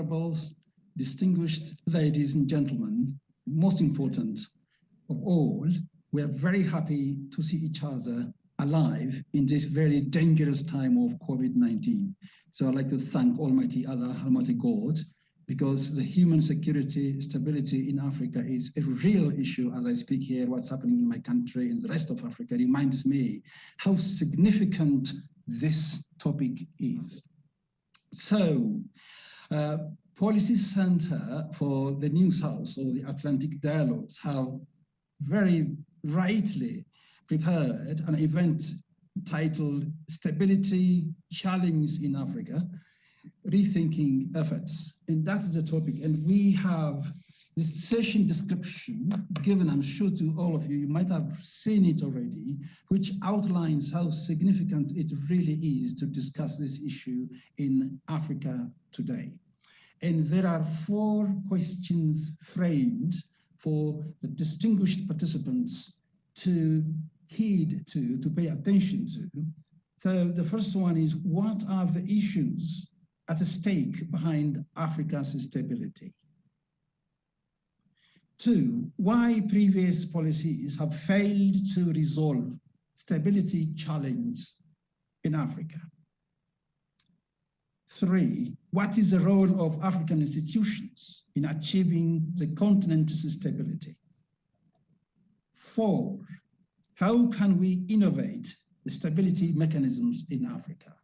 honorables, distinguished ladies and gentlemen, most important of all, we are very happy to see each other alive in this very dangerous time of COVID-19. So I'd like to thank Almighty Allah, Almighty God, because the human security, stability in Africa is a real issue. As I speak here, what's happening in my country and the rest of Africa reminds me how significant this topic is. So, Policy Center for the New South, or the Atlantic Dialogues, have very rightly prepared an event titled Stability Challenge in Africa, Rethinking Efforts. And that's the topic. And we have this session description given, I'm sure, to all of you. You might have seen it already, which outlines how significant it really is to discuss this issue in Africa today. And there are 4 questions framed for the distinguished participants to heed to pay attention to. So the first one is, what are the issues at stake behind Africa's stability? 2, why previous policies have failed to resolve stability challenge in Africa? 3, what is the role of African institutions in achieving the continent's stability? 4, how can we innovate the stability mechanisms in Africa?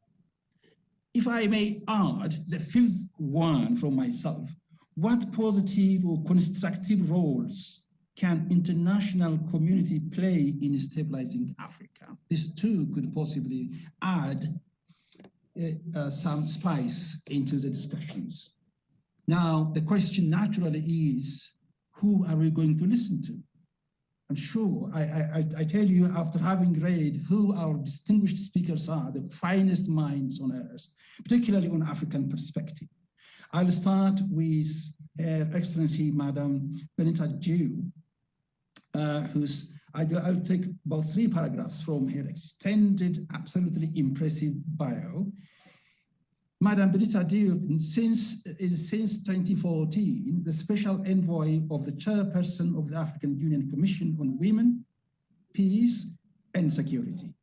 If I may add the 5th one from myself, what positive or constructive roles can international community play in stabilizing Africa? This too could possibly add some spice into the discussions. Now, the question naturally is, who are we going to listen to? I'm sure, I tell you, after having read who our distinguished speakers are, the finest minds on earth, particularly on African perspective. I'll start with Her Excellency, Madam Benita Dew, I'll take about 3 paragraphs from her extended, absolutely impressive bio. Madam Benita Dew, since 2014, the special envoy of the chairperson of the African Union Commission on Women, Peace and Security.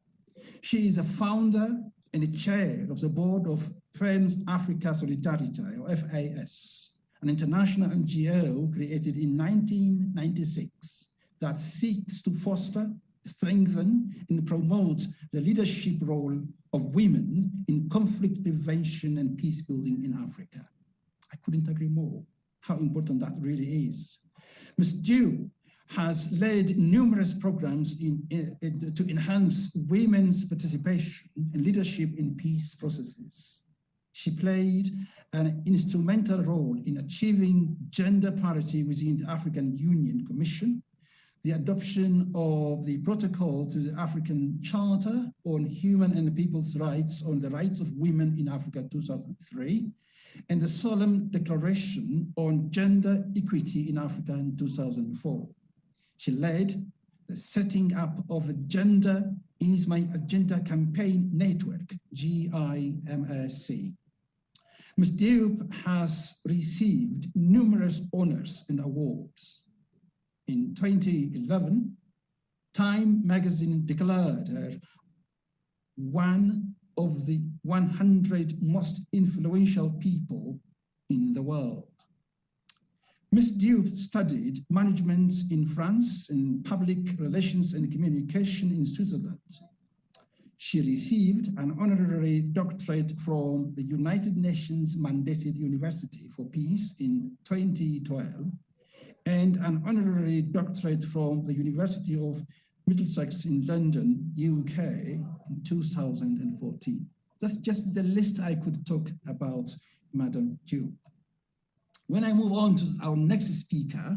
She is a founder and a chair of the board of Friends Africa Solidarité, or FAS, an international NGO created in 1996 that seeks to foster, strengthen, and promote the leadership role of women in conflict prevention and peace building in Africa. I couldn't agree more how important that really is. Ms. Dew has led numerous programs to enhance women's participation and leadership in peace processes. She played an instrumental role in achieving gender parity within the African Union Commission, the adoption of the protocol to the African Charter on Human and People's Rights on the Rights of Women in Africa 2003, and the Solemn Declaration on Gender Equity in Africa in 2004. She led the setting up of the Gender Is My Agenda Campaign Network, GIMSC. Ms. Diop has received numerous honors and awards. In 2011, Time magazine declared her one of the 100 most influential people in the world. Ms. Diop studied management in France and public relations and communication in Switzerland. She received an honorary doctorate from the United Nations Mandated University for Peace in 2012, and an honorary doctorate from the University of Middlesex in London, UK in 2014. That's just the list I could talk about Madam Diop. When I move on to our next speaker,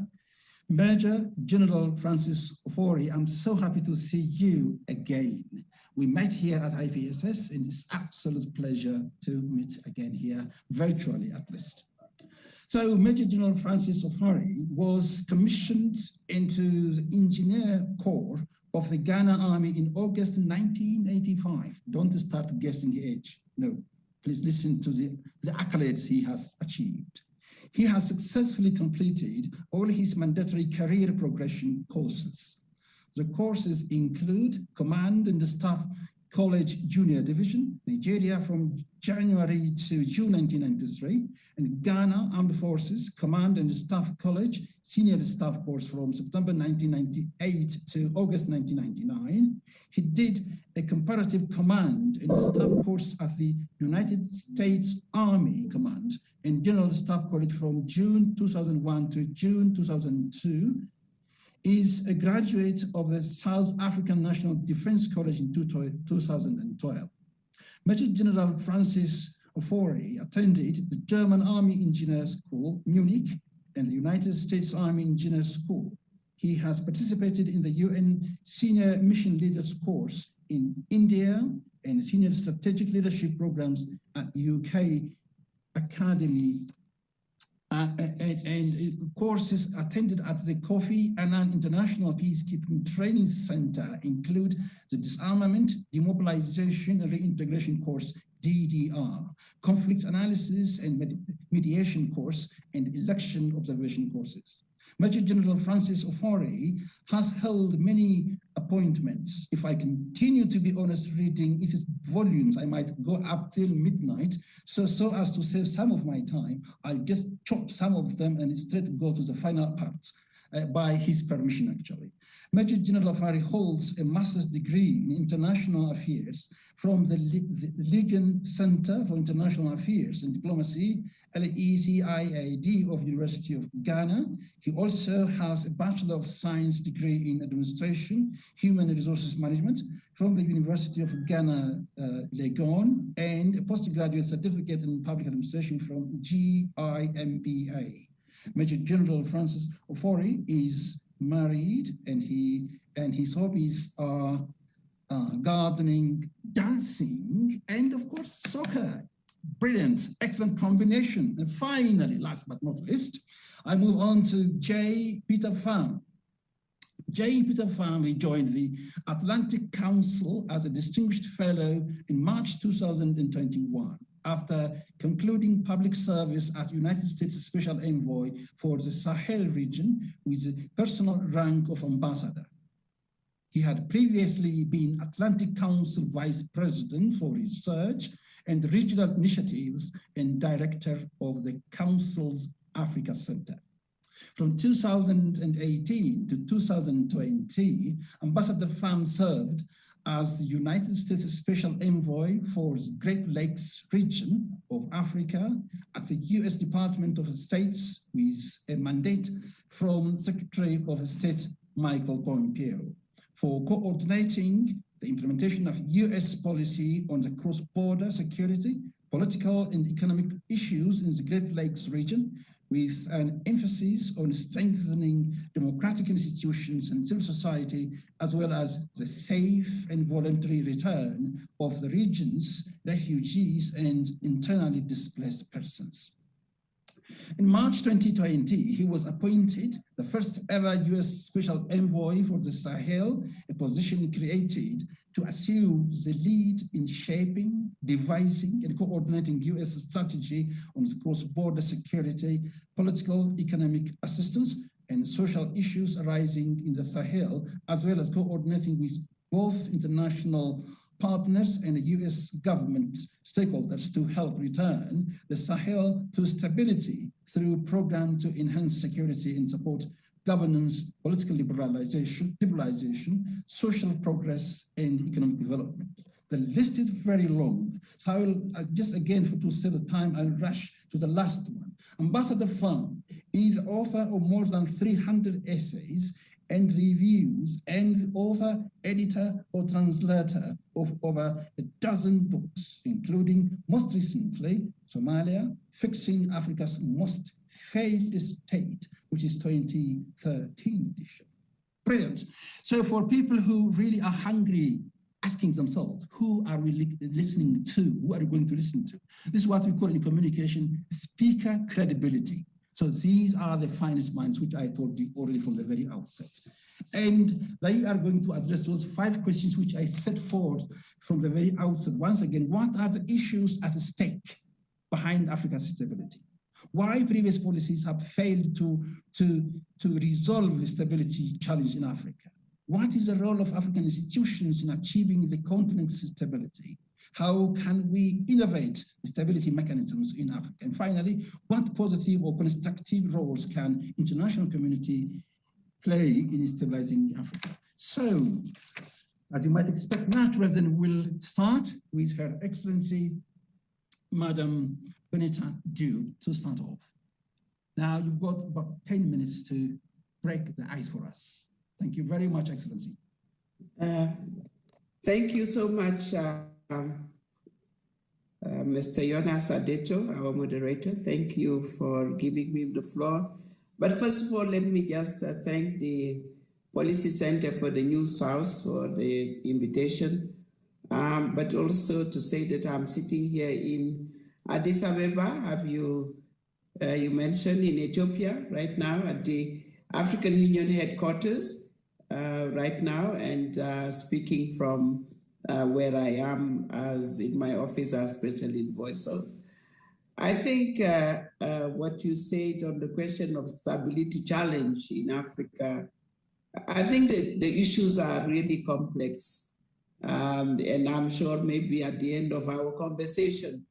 Major General Francis Ofori, I'm so happy to see you again. We met here at IPSS, and it's absolute pleasure to meet again here, virtually at least. So Major General Francis Ofori was commissioned into the Engineer Corps of the Ghana Army in August 1985. Don't start guessing age. No, please listen to the accolades he has achieved. He has successfully completed all his mandatory career progression courses. The courses include Command and Staff College Junior Division, Nigeria from January to June 1993, and Ghana Armed Forces Command and Staff College Senior Staff course from September 1998 to August 1999. He did a comparative command and staff course at the United States Army Command and General Staff College from June 2001 to June 2002. Is a graduate of the South African National Defense College in 2012. Major General Francis Ofori attended the German Army Engineer School, Munich, and the United States Army Engineer School. He has participated in the UN Senior Mission Leaders course in India and Senior Strategic Leadership programs at UK Academy and courses attended at the Kofi Annan International Peacekeeping Training Center include the Disarmament, Demobilization, and Reintegration course, DDR, Conflict Analysis and Mediation course, and Election Observation courses. Major General Francis Ofori has held many appointments. If I continue to be honest reading its volumes, I might go up till midnight. So as to save some of my time, I'll just chop some of them and straight go to the final parts by his permission, actually. Major General Ofori holds a master's degree in international affairs from the Legion Center for International Affairs and Diplomacy, LECIAD of University of Ghana. He also has a Bachelor of Science degree in Administration, Human Resources Management from the University of Ghana, Legon, and a postgraduate certificate in Public Administration from GIMBA. Major General Francis Ofori is married, and his hobbies are gardening, dancing, and of course soccer. Brilliant, excellent combination. And finally, last but not least, I move on to J. Peter Pham. J. Peter Pham, he joined the Atlantic Council as a distinguished fellow in March 2021. After concluding public service as United States Special Envoy for the Sahel region with the personal rank of ambassador. He had previously been Atlantic Council Vice President for Research and Regional Initiatives and Director of the Council's Africa Center. From 2018 to 2020, Ambassador Pham served as the United States Special Envoy for the Great Lakes region of Africa at the U.S. Department of State with a mandate from Secretary of State Michael Pompeo for coordinating the implementation of U.S. policy on the cross-border security, political and economic issues in the Great Lakes region, with an emphasis on strengthening democratic institutions and civil society, as well as the safe and voluntary return of the region's refugees and internally displaced persons. In March 2020, he was appointed the first ever U.S. Special Envoy for the Sahel, a position created to assume the lead in shaping, devising, and coordinating U.S. strategy on cross-border security, political, economic assistance, and social issues arising in the Sahel, as well as coordinating with both international partners and U.S. government stakeholders to help return the Sahel to stability through a program to enhance security and support governance, political liberalization, social progress, and economic development. The list is very long, so I will just again, to save the time, I'll rush to the last one. Ambassador Pham is the author of more than 300 essays and reviews, and author, editor, or translator of over a dozen books, including most recently, Somalia, Fixing Africa's Most Failed State, which is 2013 edition. Brilliant. So for people who really are hungry, asking themselves, who are we listening to? Who are we going to listen to? This is what we call in communication, speaker credibility. So these are the finest minds, which I told you already from the very outset. And they are going to address those 5 questions which I set forth from the very outset. Once again, what are the issues at stake behind Africa's stability? Why previous policies have failed to resolve the stability challenge in Africa? What is the role of African institutions in achieving the continent's stability? How can we innovate stability mechanisms in Africa? And finally, what positive or constructive roles can international community play in stabilizing Africa? So, as you might expect, naturally, then we'll start with Her Excellency, Madam Benita Diop, to start off. Now, you've got about 10 minutes to break the ice for us. Thank you very much, Excellency. Thank you so much, Mr. Jonas Adeto, our moderator. Thank you for giving me the floor. But first of all, let me just thank the Policy Center for the New South for the invitation, but also to say that I'm sitting here in Addis Ababa, you mentioned, in Ethiopia right now at the African Union headquarters right now, and speaking from where I am as in my office as special envoy. So I think what you said on the question of stability challenge in Africa, I think that the issues are really complex. And I'm sure maybe at the end of our conversation,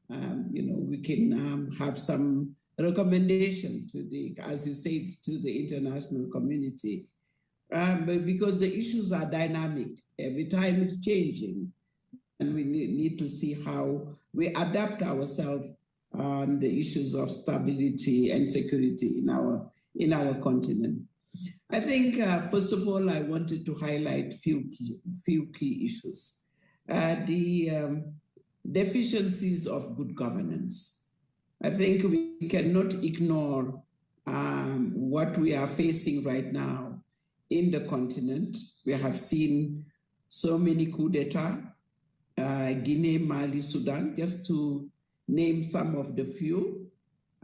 we can have some recommendation to the, as you said, to the international community. But because the issues are dynamic, every time it's changing, and we need to see how we adapt ourselves on the issues of stability and security in our continent. I think, first of all, I wanted to highlight few key issues. The deficiencies of good governance. I think we cannot ignore what we are facing right now in the continent. We have seen so many coups d'etat, Guinea, Mali, Sudan, just to name some of the few.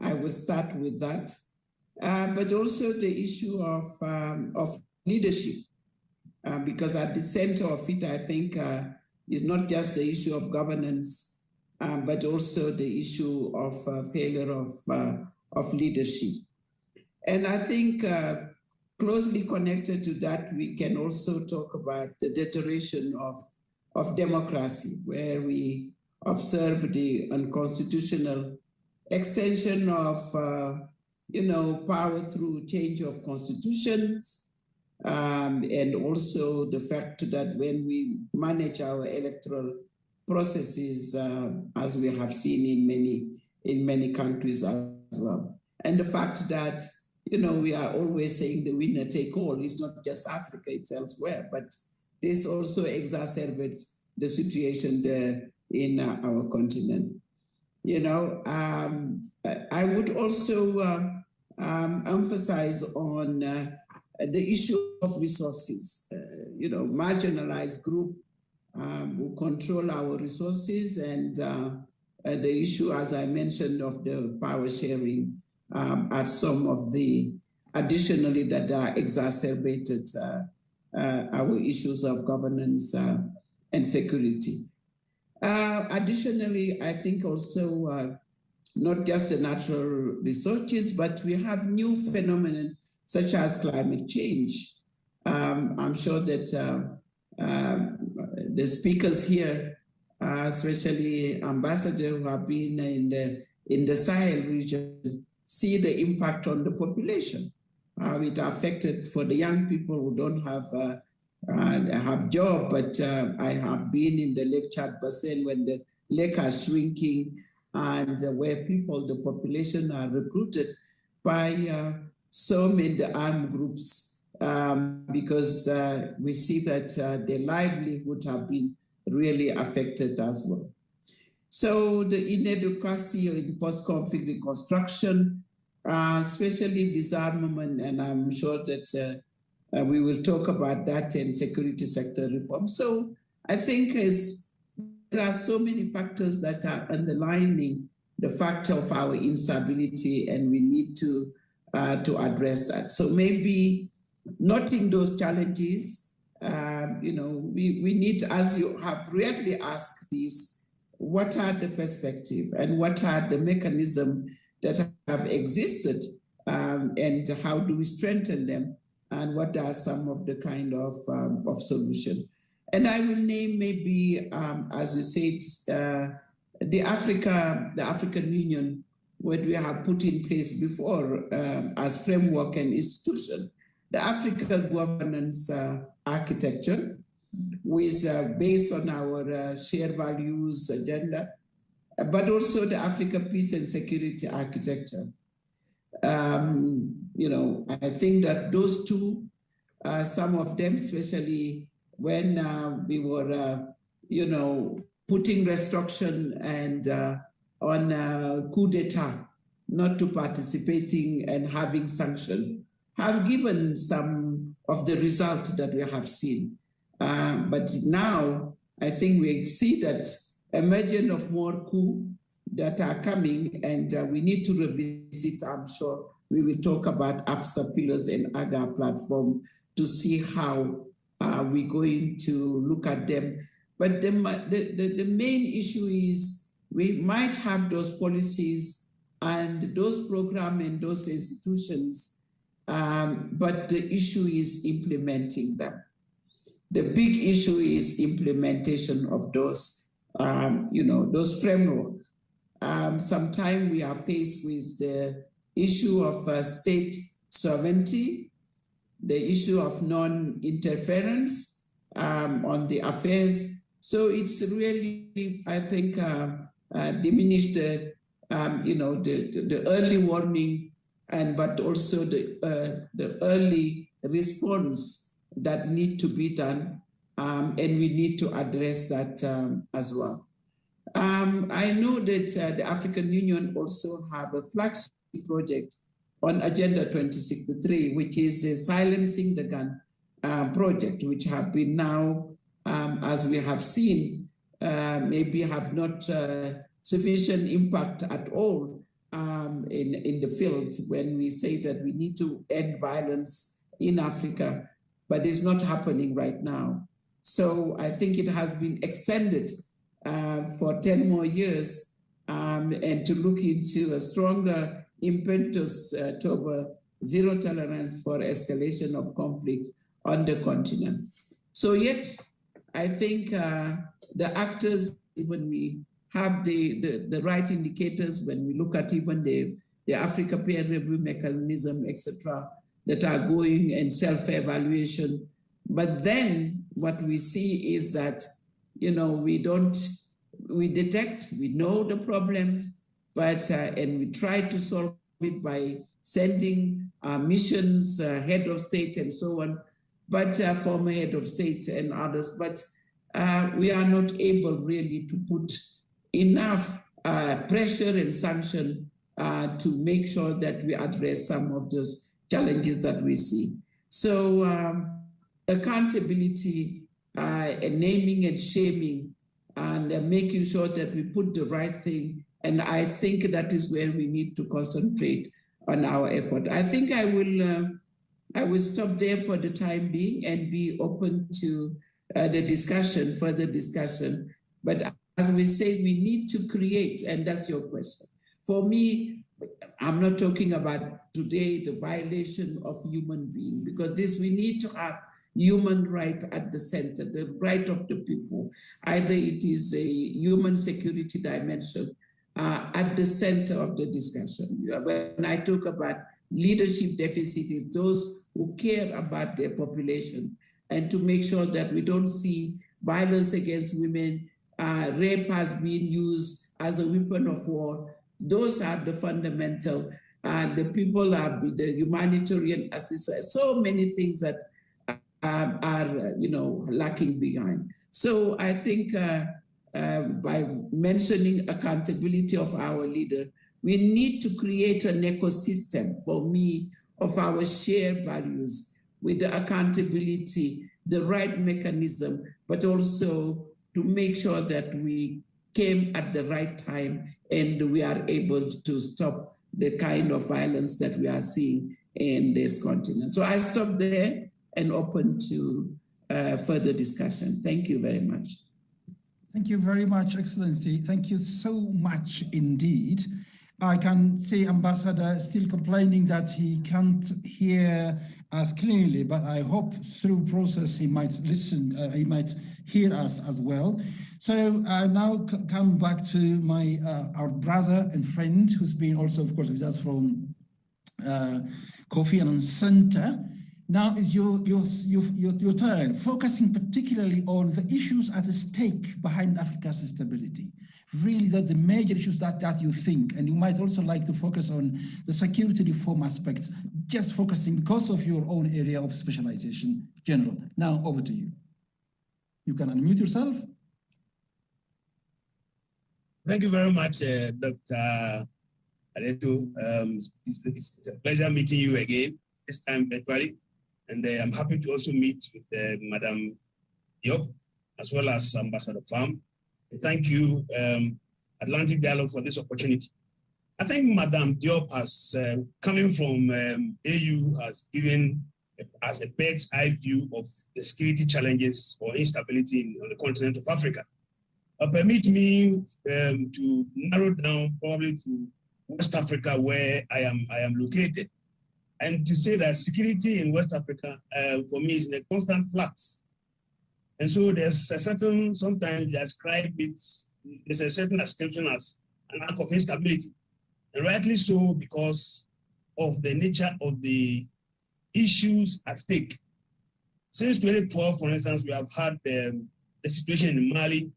I will start with that. But also the issue of leadership, because at the center of it, I think, is not just the issue of governance, but also the issue of failure of leadership. And I think closely connected to that, we can also talk about the deterioration of democracy, where we observe the unconstitutional extension of power through change of constitutions, and also the fact that when we manage our electoral processes, as we have seen in many countries as well, and the fact that we are always saying the winner take all. It's not just Africa, it's elsewhere, but this also exacerbates the situation there in our continent. I would also emphasize on the issue of resources. Marginalized group who control our resources, and the issue, as I mentioned, of the power sharing are some of the additionally that are exacerbated our issues of governance and security. Additionally, I think also not just the natural resources, but we have new phenomena such as climate change. I'm sure that the speakers here, especially ambassadors who have been in the Sahel region, see the impact on the population. It affected for the young people who don't have job, but I have been in the Lake Chad Basin when the lake are shrinking, and where the population are recruited by so many armed groups, because we see that their livelihood have been really affected as well. So the inadequacy in post-conflict reconstruction, especially disarmament, and I'm sure that we will talk about that in security sector reform. So I think there are so many factors that are underlining the factor of our instability, and we need to address that. So maybe noting those challenges, we need, as you have rightly asked this, what are the perspective and what are the mechanisms that have existed, and how do we strengthen them, and what are some of the kind of solution. And I will name maybe, as you said, the African Union, what we have put in place before as framework and institution, the Africa governance architecture, which is based on our shared values agenda, but also the Africa peace and security architecture. You know, I think that those two, some of them, especially when we were, you know, putting restriction and on coup d'etat, not to participating and having sanction, have given some of the results that we have seen. But now I think we see that emergence of more coup that are coming, and we need to revisit. I'm sure we will talk about APSA pillars and AGA platform to see how we're going to look at them. But the main issue is we might have those policies and those programs and those institutions, but the issue is implementing them. The big issue is implementation of those, you know, those frameworks. Sometimes we are faced with the issue of state sovereignty, the issue of non-interference on the affairs. So it's really, I think, diminished the, you know, the early warning, and but also the early response that need to be done, and we need to address that as well. I know that the African Union also have a flagship project on Agenda 2063, which is Silencing the Gun project, which have been now, as we have seen, maybe have not sufficient impact at all in the field when we say that we need to end violence in Africa, but it's not happening right now. So I think it has been extended for 10 more years, and to look into a stronger impetus toward zero tolerance for escalation of conflict on the continent. So yet, I think the actors, even we have the right indicators when we look at even the Africa peer review mechanism, etc., that are going and self-evaluation. But then what we see is that, you know, we detect, we know the problems, but, and we try to solve it by sending missions, head of state and so on, but former head of state and others, but we are not able really to put enough pressure and sanction to make sure that we address some of those challenges that we see. So accountability, and naming and shaming, and making sure that we put the right thing. And I think that is where we need to concentrate on our effort. I think I will stop there for the time being and be open to the discussion, further discussion. But as we say, we need to create, and that's your question. For me, I'm not talking about today the violation of human being, because this we need to have human right at the center, the right of the people. Either it is a human security dimension at the center of the discussion. When I talk about leadership deficit, is those who care about their population and to make sure that we don't see violence against women, rape has been used as a weapon of war. Those are the fundamental, the people are the humanitarian assistance, so many things that are, you know, lacking behind. So I think by mentioning accountability of our leader, we need to create an ecosystem, for me, of our shared values with the accountability, the right mechanism, but also to make sure that we came at the right time and we are able to stop the kind of violence that we are seeing in this continent. So I stop there and open to further discussion. Thank you very much. Thank you very much, Excellency. Thank you so much indeed. I can see Ambassador still complaining that he can't hear us clearly, but I hope through process he might listen, he might hear us as well. So I now come back to my our brother and friend who's been also, of course, with us from Kofi Annan Center. Now is your turn, focusing particularly on the issues at stake behind Africa's stability. Really, that the major issues that you think, and you might also like to focus on the security reform aspects, just focusing because of your own area of specialization. General, now over to you. You can unmute yourself. Thank you very much, Dr. Adeto. It's a pleasure meeting you again, this time virtually. And I'm happy to also meet with Madam Diop, as well as Ambassador Pham. Thank you, Atlantic Dialogue, for this opportunity. I think Madam Diop has, coming from AU, has given as a bird's eye view of the security challenges or instability on the continent of Africa. Permit me to narrow down probably to West Africa, where I am located, and to say that security in West Africa, for me, is in a constant flux. And so there's a certain, sometimes they ascribe it, there's a certain ascription as an act of instability. And rightly so, because of the nature of the issues at stake. Since 2012, for instance, we have had the situation in Mali,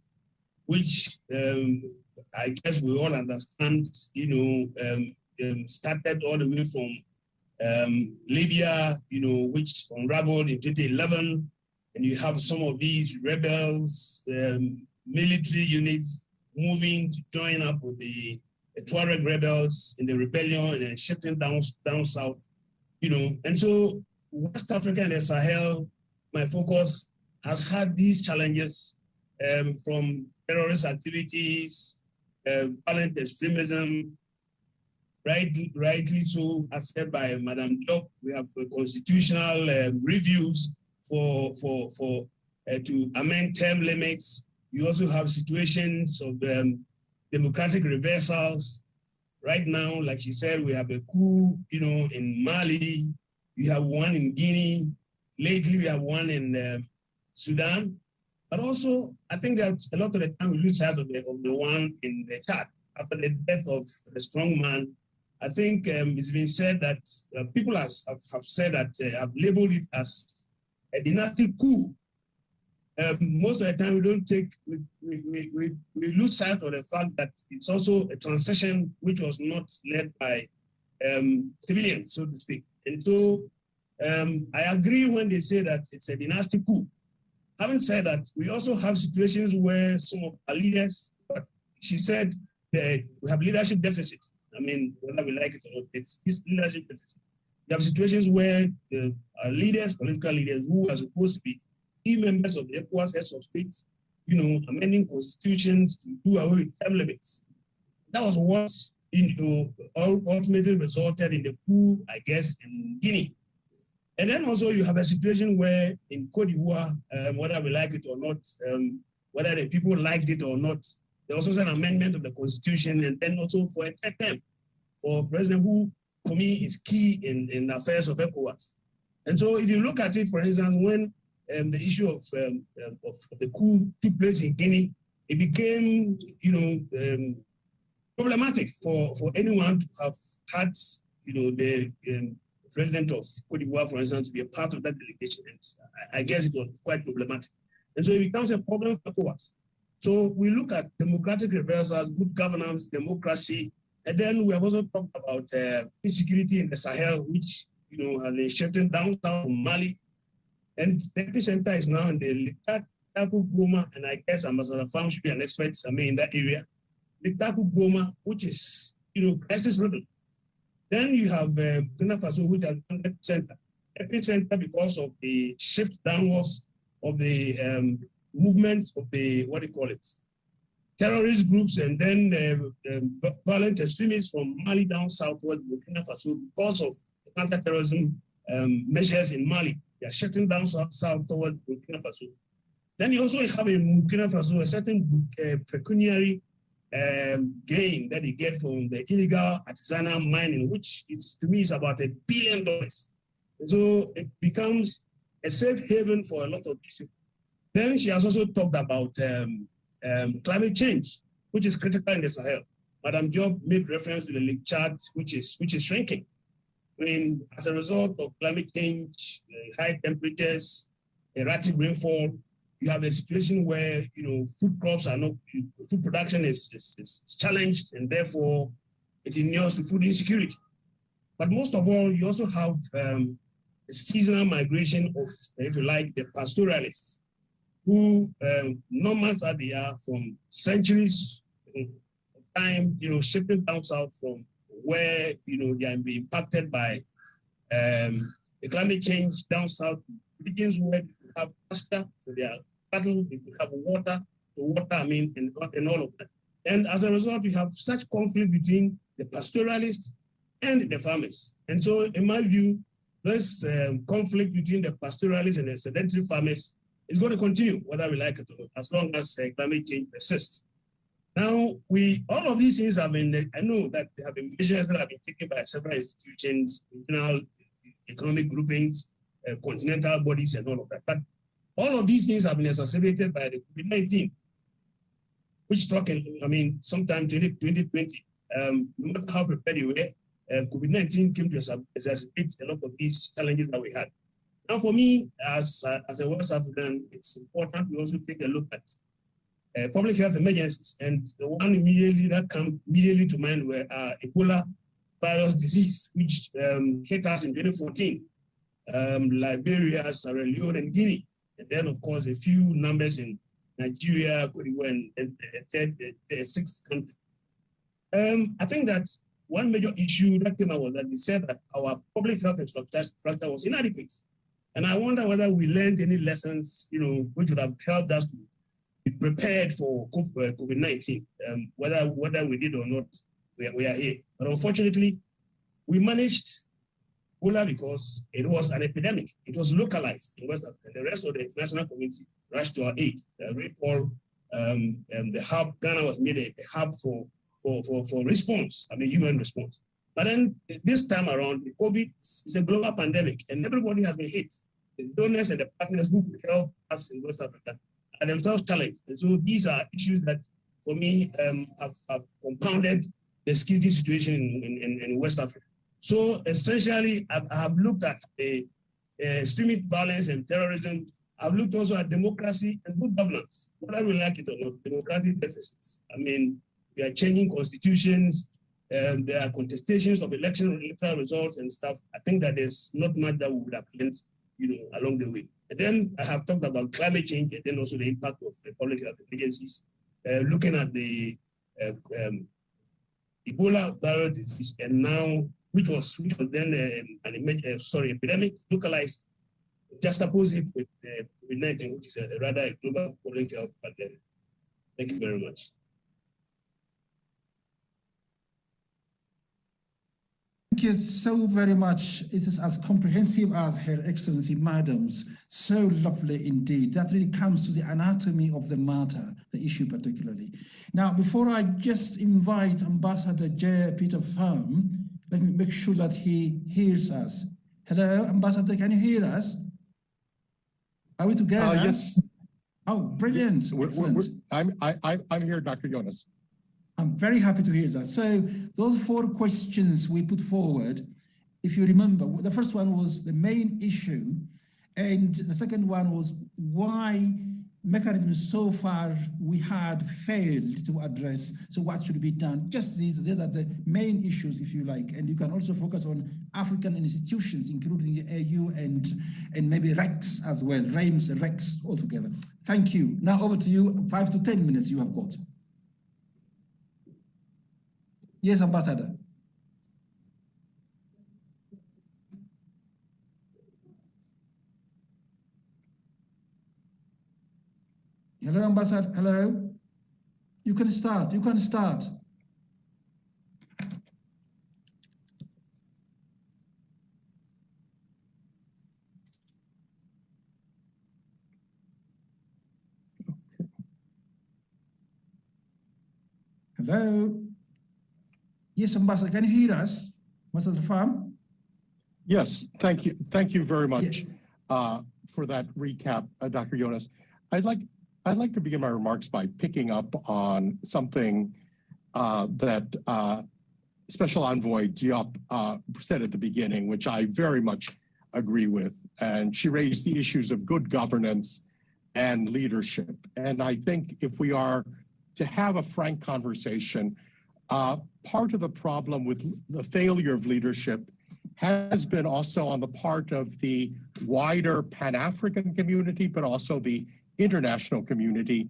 which I guess we all understand, started all the way from Libya, which unraveled in 2011. And you have some of these rebels, military units moving to join up with the Tuareg rebels in the rebellion and shifting down south, And so West Africa and the Sahel, my focus has had these challenges from terrorist activities, violent extremism, rightly so, as said by Madam Diop. We have constitutional reviews to amend term limits. You also have situations of democratic reversals. Right now, like she said, we have a coup, in Mali. We have one in Guinea. Lately, we have one in Sudan. But also, I think that a lot of the time we lose sight of the one in the Chad after the death of the strong man. I think it's been said that people have said that have labeled it as a dynastic coup. Most of the time, we don't take, we lose sight of the fact that it's also a transition which was not led by civilians, so to speak. And so I agree when they say that it's a dynastic coup. Having said that, we also have situations where some of our leaders, but she said that we have leadership deficit. I mean, whether we like it or not, it's this leadership deficit. We have situations where our leaders, political leaders, who are supposed to be key members of the ECOWAS heads of states, amending constitutions to do away with term limits. That was what ultimately resulted in the coup, I guess, in Guinea. And then also you have a situation where in Côte d'Ivoire, whether we like it or not, whether the people liked it or not, there was also an amendment of the constitution, and then also for a third term for president who, for me, is key in the affairs of ECOWAS. And so if you look at it, for instance, when the issue of the coup took place in Guinea, it became, problematic for anyone to have had, the president of Côte d'Ivoire, for instance, to be a part of that delegation. And I guess it was quite problematic. And so it becomes a problem for ECOWAS. So we look at democratic reversals, good governance, democracy, and then we have also talked about insecurity in the Sahel, which has been shifting down south from Mali. And the epicenter is now in the Litaku Goma, and I guess Ambassador Pham should be an expert, in that area. Litaku Goma, which is, crisis-ridden. Then you have Burkina Faso, which has been epicenter because of the shift downwards of the movements of the, terrorist groups, and then violent extremists from Mali down southward Burkina Faso because of the counter-terrorism measures in Mali. They are shifting down south towards Burkina Faso. Then you also have in Burkina Faso a certain pecuniary gain that they get from the illegal artisanal mining, which is, to me, is about $1 billion. And so it becomes a safe haven for a lot of these people. Then she has also talked about climate change, which is critical in the Sahel. Madam Job made reference to the Lake Chad, which is shrinking. I mean, as a result of climate change, high temperatures, erratic rainfall, you have a situation where food crops are not, food production is challenged, and therefore it inures to food insecurity. But most of all, you also have a seasonal migration of, if you like, the pastoralists, who nomads as they are from centuries of time, shifting down south from where they are being impacted by the climate change down south, regions where they have pasture for their cattle, they could have water, and all of that. And as a result, you have such conflict between the pastoralists and the farmers. And so, in my view, this conflict between the pastoralists and the sedentary farmers is going to continue, whether we like it or not, as long as climate change persists. Now, all of these things have been, I know that there have been measures that have been taken by several institutions, regional economic groupings, continental bodies, and all of that. But all of these things have been exacerbated by the COVID-19, which struck in, sometime 2020. No matter how prepared you were, COVID-19 came to exacerbate a lot of these challenges that we had. Now, for me, as a West African, it's important we also take a look at public health emergencies. And the one that comes immediately to mind were Ebola virus disease, which hit us in 2014, Liberia, Sierra Leone, and Guinea. And then, of course, a few numbers in Nigeria, Cote d'Ivoire, and the sixth country. I think that one major issue that came out was that we said that our public health infrastructure was inadequate. And I wonder whether we learned any lessons, which would have helped us to be prepared for COVID-19. Whether we did or not, we are here. But unfortunately, we managed Ebola because it was an epidemic. It was localized in West Africa. The rest of the international community rushed to our aid. Recall the hub, Ghana was made a hub for response, human response. But then this time around, the COVID is a global pandemic, and everybody has been hit. The donors and the partners who could help us in West Africa are themselves challenged. And so these are issues that, for me, have compounded the security situation in West Africa. So essentially, I have looked at extreme violence and terrorism. I've looked also at democracy and good governance, whether we like it or not, democratic deficits. We are changing constitutions. There are contestations of electoral results and stuff. I think that there's not much that we would have learned, along the way. And then I have talked about climate change and then also the impact of public health agencies, looking at the Ebola virus disease, and now which was then an epidemic, localized, juxtaposed it with COVID-19, which is a rather global public health pandemic. Thank you very much. Thank you so very much. It is as comprehensive as Her Excellency Madam's. So lovely indeed. That really comes to the anatomy of the matter, the issue particularly. Now, before I just invite Ambassador J. Peter Pham, let me make sure that he hears us. Hello, Ambassador, can you hear us? Are we together? Yes. Oh, brilliant. Excellent. I'm here, Dr. Jonas. I'm very happy to hear that. So those 4 questions we put forward, if you remember, the first one was the main issue, and the second one was why mechanisms so far we had failed to address. So what should be done? Just these are the main issues, if you like. And you can also focus on African institutions, including the AU and maybe REX as well, RAMS, REX altogether. Thank you. Now over to you, 5 to 10 minutes you have got. Yes, Ambassador. Hello, Ambassador. Hello. You can start. You can start. Hello? Yes, Ambassador, can you hear us? Ambassador Farm? Yes, thank you. Thank you very much Yeah. For that recap, Dr. Jonas. I'd like to begin my remarks by picking up on something that Special Envoy Diop said at the beginning, which I very much agree with. And she raised the issues of good governance and leadership. And I think if we are to have a frank conversation, part of the problem with the failure of leadership has been also on the part of the wider Pan-African community, but also the international community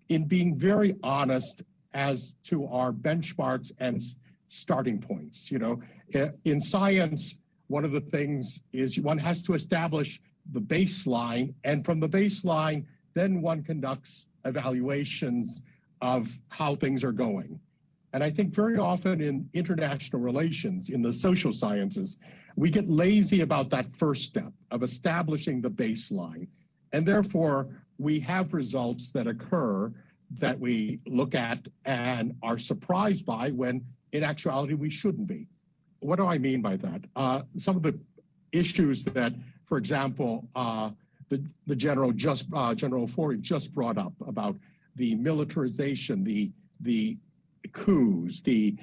in being very honest as to our benchmarks and starting points. You know, in science, one of the things is one has to establish the baseline, and from the baseline, then one conducts evaluations of how things are going. And I think very often in international relations, in the social sciences, we get lazy about that first step of establishing the baseline. And therefore, we have results that occur that we look at and are surprised by when in actuality we shouldn't be. What do I mean by that? Some of the issues that, for example, the General Faure just brought up about the militarization, the coups, the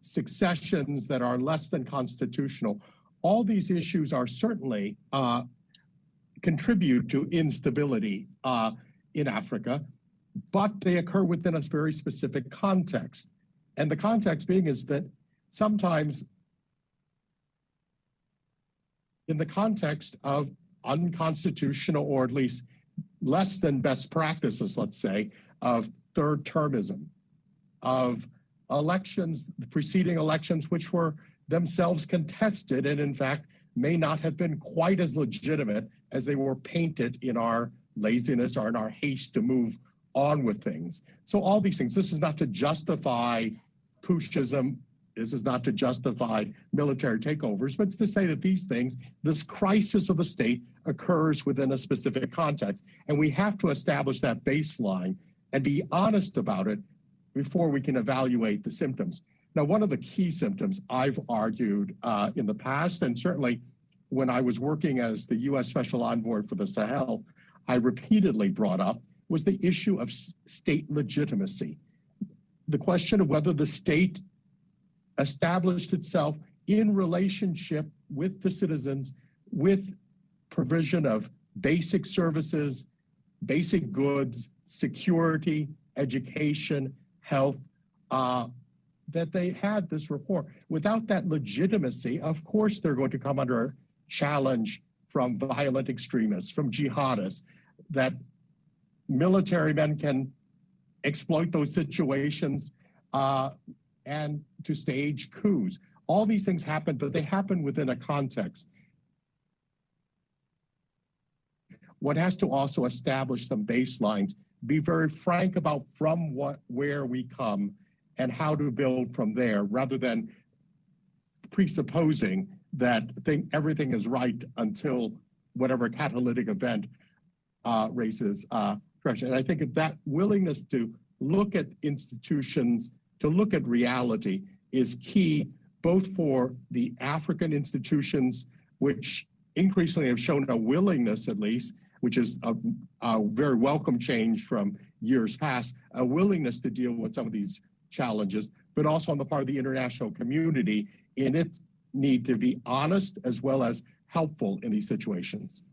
successions that are less than constitutional. All these issues are certainly contribute to instability in Africa, but they occur within a very specific context. And the context being is that sometimes in the context of unconstitutional, or at least less than best practices, let's say, of third termism, of elections, preceding elections, which were themselves contested and in fact may not have been quite as legitimate as they were painted in our laziness or in our haste to move on with things. So all these things, this is not to justify putschism, this is not to justify military takeovers, but it's to say that these things, this crisis of the state occurs within a specific context. And we have to establish that baseline and be honest about it before we can evaluate the symptoms. Now, one of the key symptoms I've argued in the past, and certainly when I was working as the U.S. Special Envoy for the Sahel, I repeatedly brought up was the issue of state legitimacy. The question of whether the state established itself in relationship with the citizens, with provision of basic services, basic goods, security, education, health, that they had this rapport. Without that legitimacy, of course, they're going to come under challenge from violent extremists, from jihadists, that military men can exploit those situations and to stage coups. All these things happen, but they happen within a context. One has to also establish some baselines, be very frank about where we come and how to build from there, rather than presupposing that everything is right until whatever catalytic event raises pressure. And I think that willingness to look at institutions, to look at reality is key, both for the African institutions, which increasingly have shown a willingness, at least, which is a very welcome change from years past, a willingness to deal with some of these challenges, but also on the part of the international community in its need to be honest as well as helpful in these situations.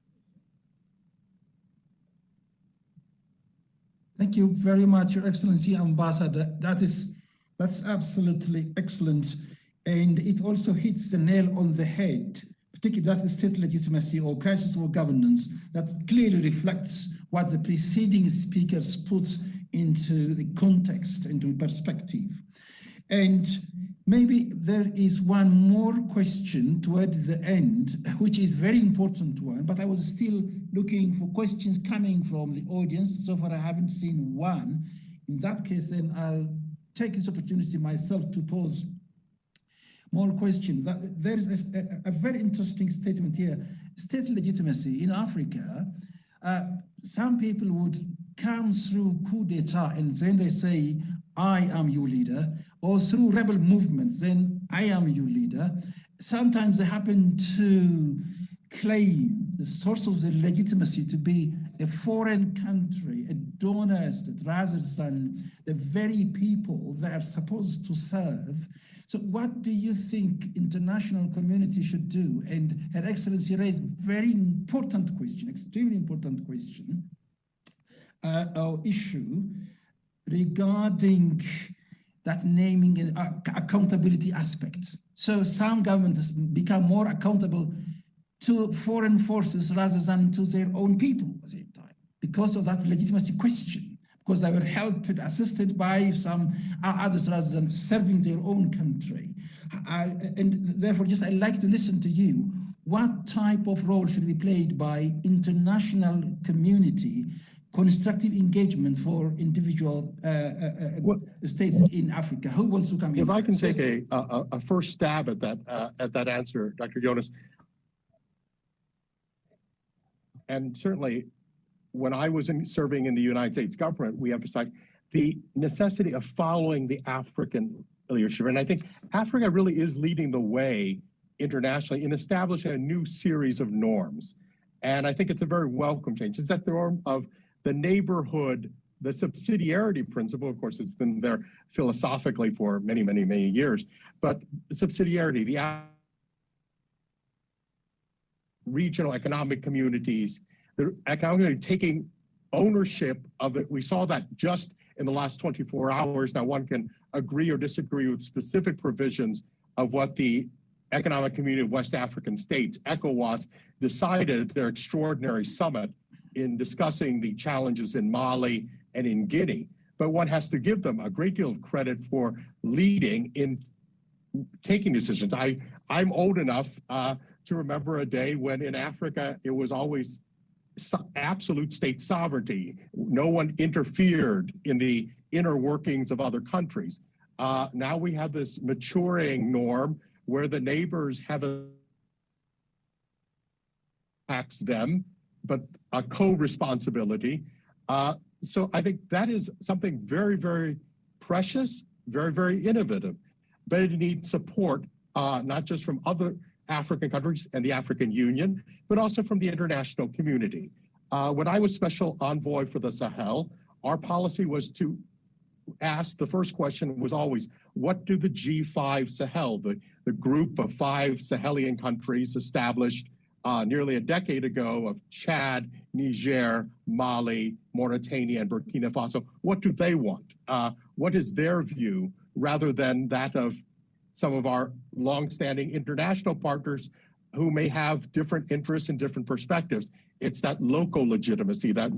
Thank you very much, Your Excellency, Ambassador. That's absolutely excellent. And it also hits the nail on the head, particularly that's the state legitimacy or crisis of governance that clearly reflects what the preceding speakers put into the context, into perspective. And maybe there is one more question toward the end, which is very important one, but I was still looking for questions coming from the audience. So far, I haven't seen one. In that case, then I'll take this opportunity myself to pose more questions. There is a very interesting statement here. State legitimacy in Africa, some people would come through coup d'etat and then they say, I am your leader, or through rebel movements, then I am your leader. Sometimes they happen to claim the source of the legitimacy to be a foreign country, a donor state, rather than the very people they are supposed to serve. So what do you think international community should do? And Her Excellency raised a very important question, extremely important question, or issue regarding that naming and accountability aspect. So some governments become more accountable to foreign forces rather than to their own people at the same time, because of that legitimacy question, because they were helped, assisted by some others rather than serving their own country. And therefore, I'd like to listen to you. What type of role should be played by international community, constructive engagement for individual states in Africa? Who wants to come in? If I can take a first stab at that answer, Dr. Jonas. And certainly, when I was serving in the United States government, we emphasized the necessity of following the African leadership. And I think Africa really is leading the way internationally in establishing a new series of norms. And I think it's a very welcome change. It's that the norm of the neighborhood, the subsidiarity principle. Of course, it's been there philosophically for many, many, many years. But subsidiarity, the regional economic communities, the economic taking ownership of it. We saw that just in the last 24 hours. Now, one can agree or disagree with specific provisions of what the Economic Community of West African States, ECOWAS, decided at their extraordinary summit in discussing the challenges in Mali and in Guinea. But one has to give them a great deal of credit for leading in taking decisions. I'm old enough to remember a day when in Africa, it was always absolute state sovereignty. No one interfered in the inner workings of other countries. Now we have this maturing norm where the neighbors have tax them, but a co-responsibility. So I think that is something very, very precious, very, very innovative, but it needs support, not just from other African countries and the African Union, but also from the international community. When I was special envoy for the Sahel, our policy was to ask, the first question was always, what do the G5 Sahel, the group of 5 Sahelian countries established nearly a decade ago of Chad, Niger, Mali, Mauritania, and Burkina Faso, what do they want? What is their view rather than that of some of our longstanding international partners who may have different interests and different perspectives? It's that local legitimacy, that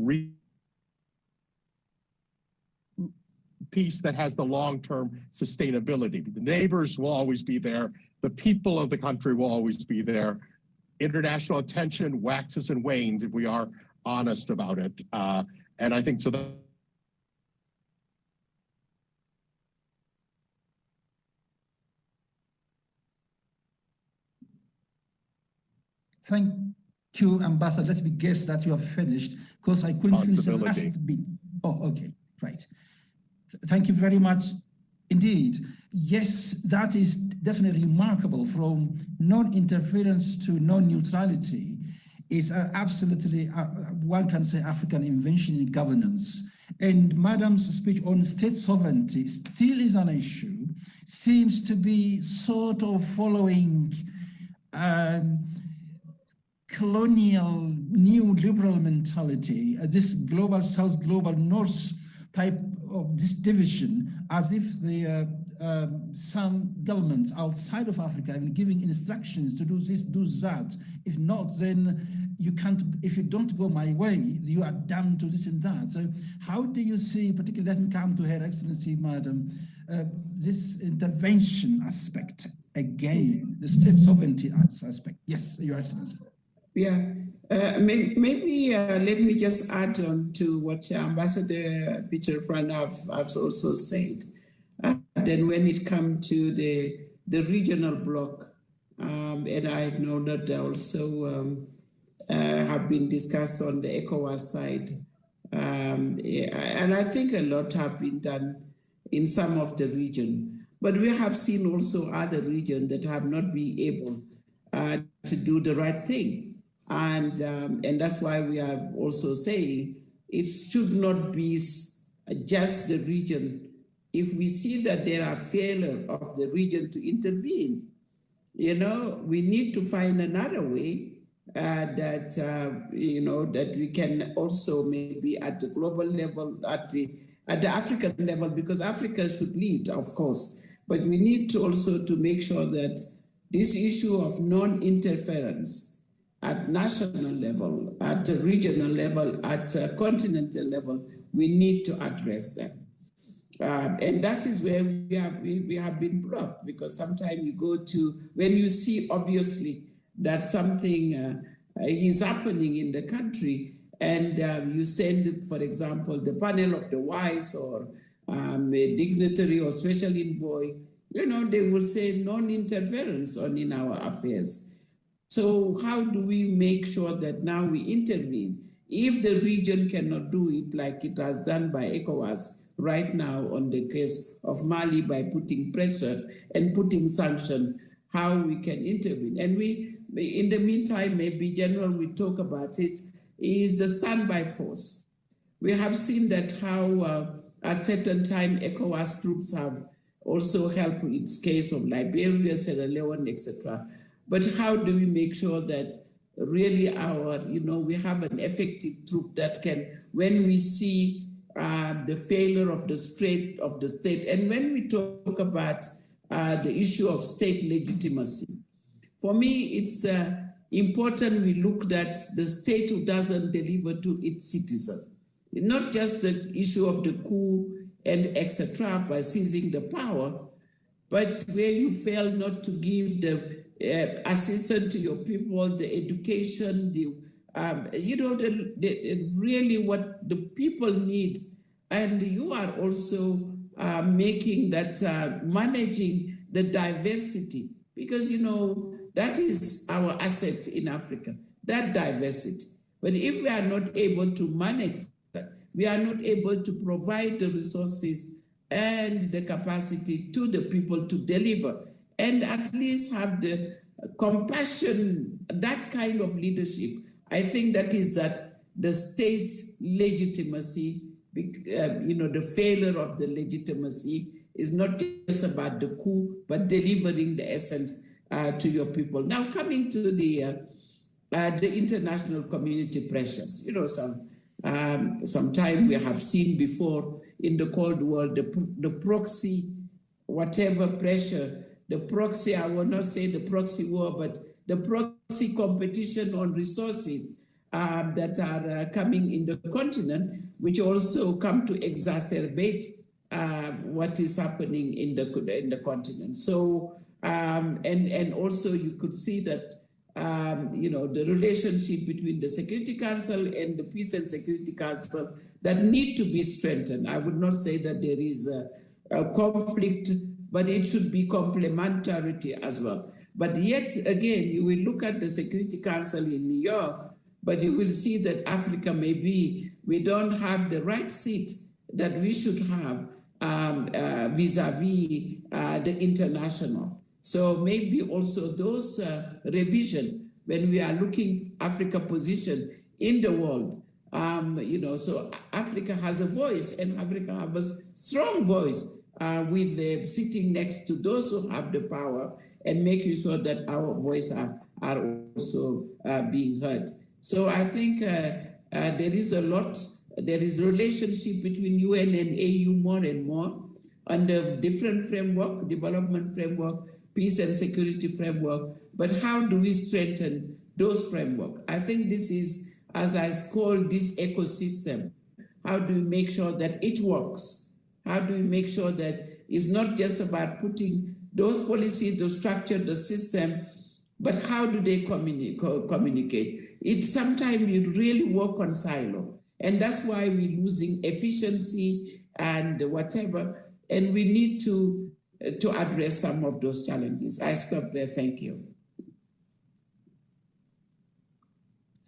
piece that has the long-term sustainability. The neighbors will always be there. The people of the country will always be there. International attention waxes and wanes if we are honest about it. And I think so that Thank you, Ambassador. Let me guess that you have finished, because I couldn't finish the last bit. Oh, okay, right. Thank you very much indeed. Yes, that is definitely remarkable. From non-interference to non-neutrality is absolutely, one can say, African invention in governance. And Madam's speech on state sovereignty still is an issue, seems to be sort of following colonial neoliberal mentality, this global south, global north type of this division, as if some governments outside of Africa have been giving instructions to do this, do that. If not, then you can't, if you don't go my way, you are damned to this and that. So how do you see, particularly, let me come to Her Excellency, Madam, this intervention aspect again, the state sovereignty aspect? Yes, Your Excellency. Yeah, maybe let me just add on to what Ambassador Peter Pranav has also said. Then when it comes to the regional bloc, and I know that also have been discussed on the ECOWAS side, and I think a lot have been done in some of the region. But we have seen also other regions that have not been able to do the right thing. And that's why we are also saying it should not be just the region. If we see that there are failure of the region to intervene, we need to find another way that we can also maybe at the global level, at the African level, because Africa should lead, of course, but we need to also to make sure that this issue of non-interference at national level, at the regional level, at continental level, we need to address them. And that is where we have been blocked, because sometimes you go to, when you see obviously that something is happening in the country, and you send, for example, the panel of the wise or a dignitary or special envoy, they will say non-interference in our affairs. So how do we make sure that now we intervene? If the region cannot do it like it has done by ECOWAS right now on the case of Mali by putting pressure and putting sanction, how we can intervene. And we, in the meantime, maybe General, we talk about it, is the standby force. We have seen that how at certain time ECOWAS troops have also helped in its case of Liberia, Sierra Leone, etc. But how do we make sure that really our, we have an effective troop that can, when we see the failure of the state, and when we talk about the issue of state legitimacy, for me, it's important we look at the state who doesn't deliver to its citizen. Not just the issue of the coup and etc. by seizing the power, but where you fail not to give the assistance to your people, the education, really what the people need. And you are also making that, managing the diversity, because, that is our asset in Africa, that diversity. But if we are not able to manage that, we are not able to provide the resources and the capacity to the people to deliver, and at least have the compassion, that kind of leadership. I think that is that the state legitimacy, the failure of the legitimacy is not just about the coup, but delivering the essence to your people. Now, coming to the international community pressures, sometime we have seen before in the Cold War, the proxy, whatever pressure, the proxy, I will not say the proxy war, but the proxy competition on resources that are coming in the continent, which also come to exacerbate what is happening in the continent. So, and also you could see that, the relationship between the Security Council and the Peace and Security Council that need to be strengthened. I would not say that there is a conflict, but it should be complementarity as well. But yet again, you will look at the Security Council in New York, but you will see that Africa, maybe we don't have the right seat that we should have vis-a-vis the international. So maybe also those revision when we are looking Africa position in the world, so Africa has a voice, and Africa has a strong voice with them sitting next to those who have the power and making sure that our voice are also being heard. So I think there is a lot, there is a relationship between UN and AU more and more under different framework, development framework, peace and security framework, but how do we strengthen those frameworks? I think this is, as I call this ecosystem, how do we make sure that it works? How do we make sure that it's not just about putting those policies to structure the system, but how do they communicate? It's sometimes you really work on silo, and that's why we're losing efficiency and whatever, and we need to address some of those challenges. I stop there, thank you.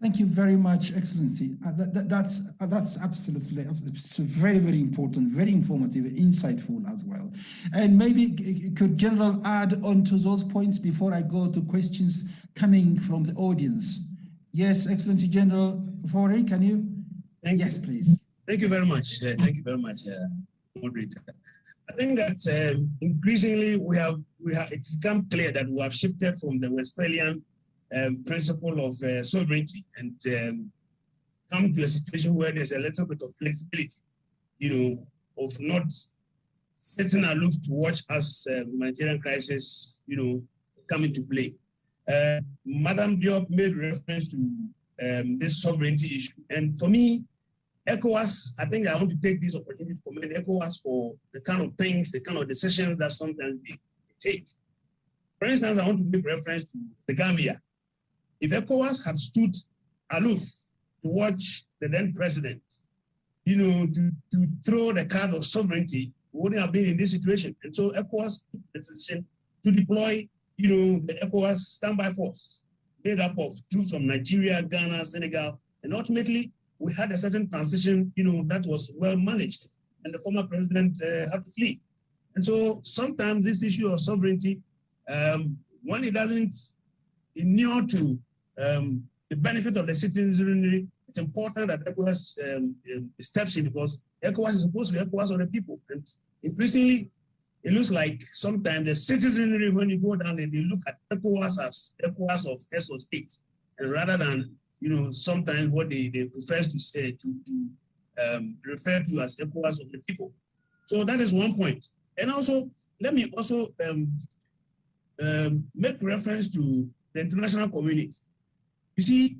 Thank you very much, Excellency. That's absolutely, it's very, very important, very informative, insightful as well. And maybe could General add on to those points before I go to questions coming from the audience? Yes, Excellency General Faure, can you? Yes, please. Thank you very much. Thank you very much, moderator. I think that increasingly it's become clear that we have shifted from the Westphalian principle of sovereignty and come to a situation where there's a little bit of flexibility, of not sitting aloof to watch as humanitarian crisis, come into play. Madam Diop made reference to this sovereignty issue. And for me, ECOWAS, I think I want to take this opportunity to commend ECOWAS for the kind of things, the kind of decisions that sometimes they take. For instance, I want to make reference to the Gambia. If ECOWAS had stood aloof to watch the then president, to throw the card of sovereignty, we wouldn't have been in this situation. And so ECOWAS took the decision to deploy, the ECOWAS standby force made up of troops from Nigeria, Ghana, Senegal, and ultimately we had a certain transition, that was well managed, and the former president had to flee. And so sometimes this issue of sovereignty, when it doesn't inure to the benefit of the citizenry, it's important that ECOWAS steps in, because ECOWAS is supposed to be ECOWAS of the people. And increasingly, it looks like sometimes the citizenry, when you go down and they look at ECOWAS as ECOWAS of heads of states, and rather than sometimes what they prefer to say to refer to as ECOWAS of the people. So that is one point. And also, let me also make reference to the international community. You see,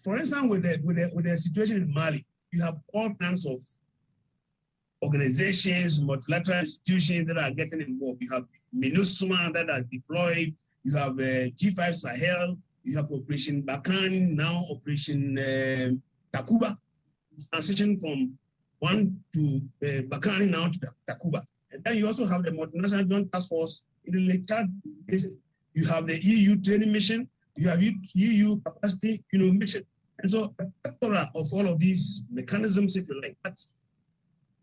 for instance, with the situation in Mali, you have all kinds of organizations, multilateral institutions that are getting involved. You have MINUSMA that are deployed. You have G5 Sahel. You have Operation Barkhane, now Operation Takuba. Transition from one to Barkhane now to Takuba. And then you also have the multinational joint task force in the Lake Chad Basin. You have the EU training mission. You have EU capacity, mission. And so a plethora of all of these mechanisms, if you like. But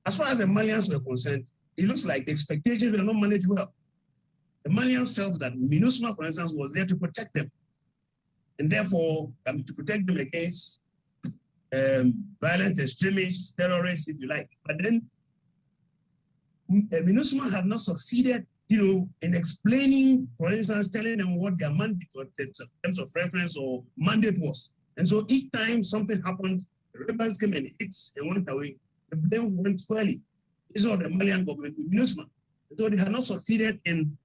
as far as the Malians were concerned, it looks like the expectations were not managed well. The Malians felt that MINUSMA, for instance, was there to protect them. And therefore, to protect them against violent extremists, terrorists, if you like. But then MINUSMA had not succeeded, in explaining, for instance, telling them what their mandate or terms of reference or mandate was. And so each time something happened, the rebels came and hit and went away. The blame went squarely. This is what the Malian government with MINUSMA. And so they had not succeeded in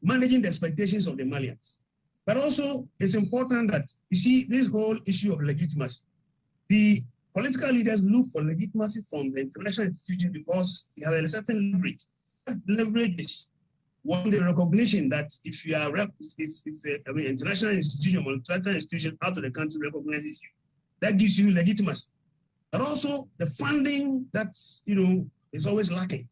managing the expectations of the Malians. But also, it's important that, you see, this whole issue of legitimacy. The political leaders look for legitimacy from the international institutions because they have a certain leverage. That leverage is, one, the recognition that if you are, international institution, multilateral institution out of the country recognizes you, that gives you legitimacy. But also, the funding that, is always lacking.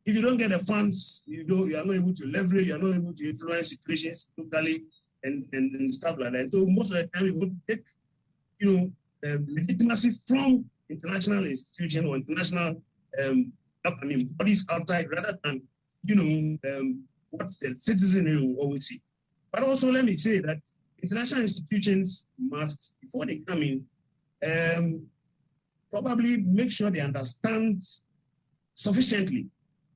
If you don't get the funds, you are not able to leverage, you are not able to influence situations locally, and stuff like that. So most of the time, we want to take, legitimacy from international institutions or international, bodies outside, rather than, what the citizenry will always see. But also, let me say that international institutions must, before they come in, probably make sure they understand sufficiently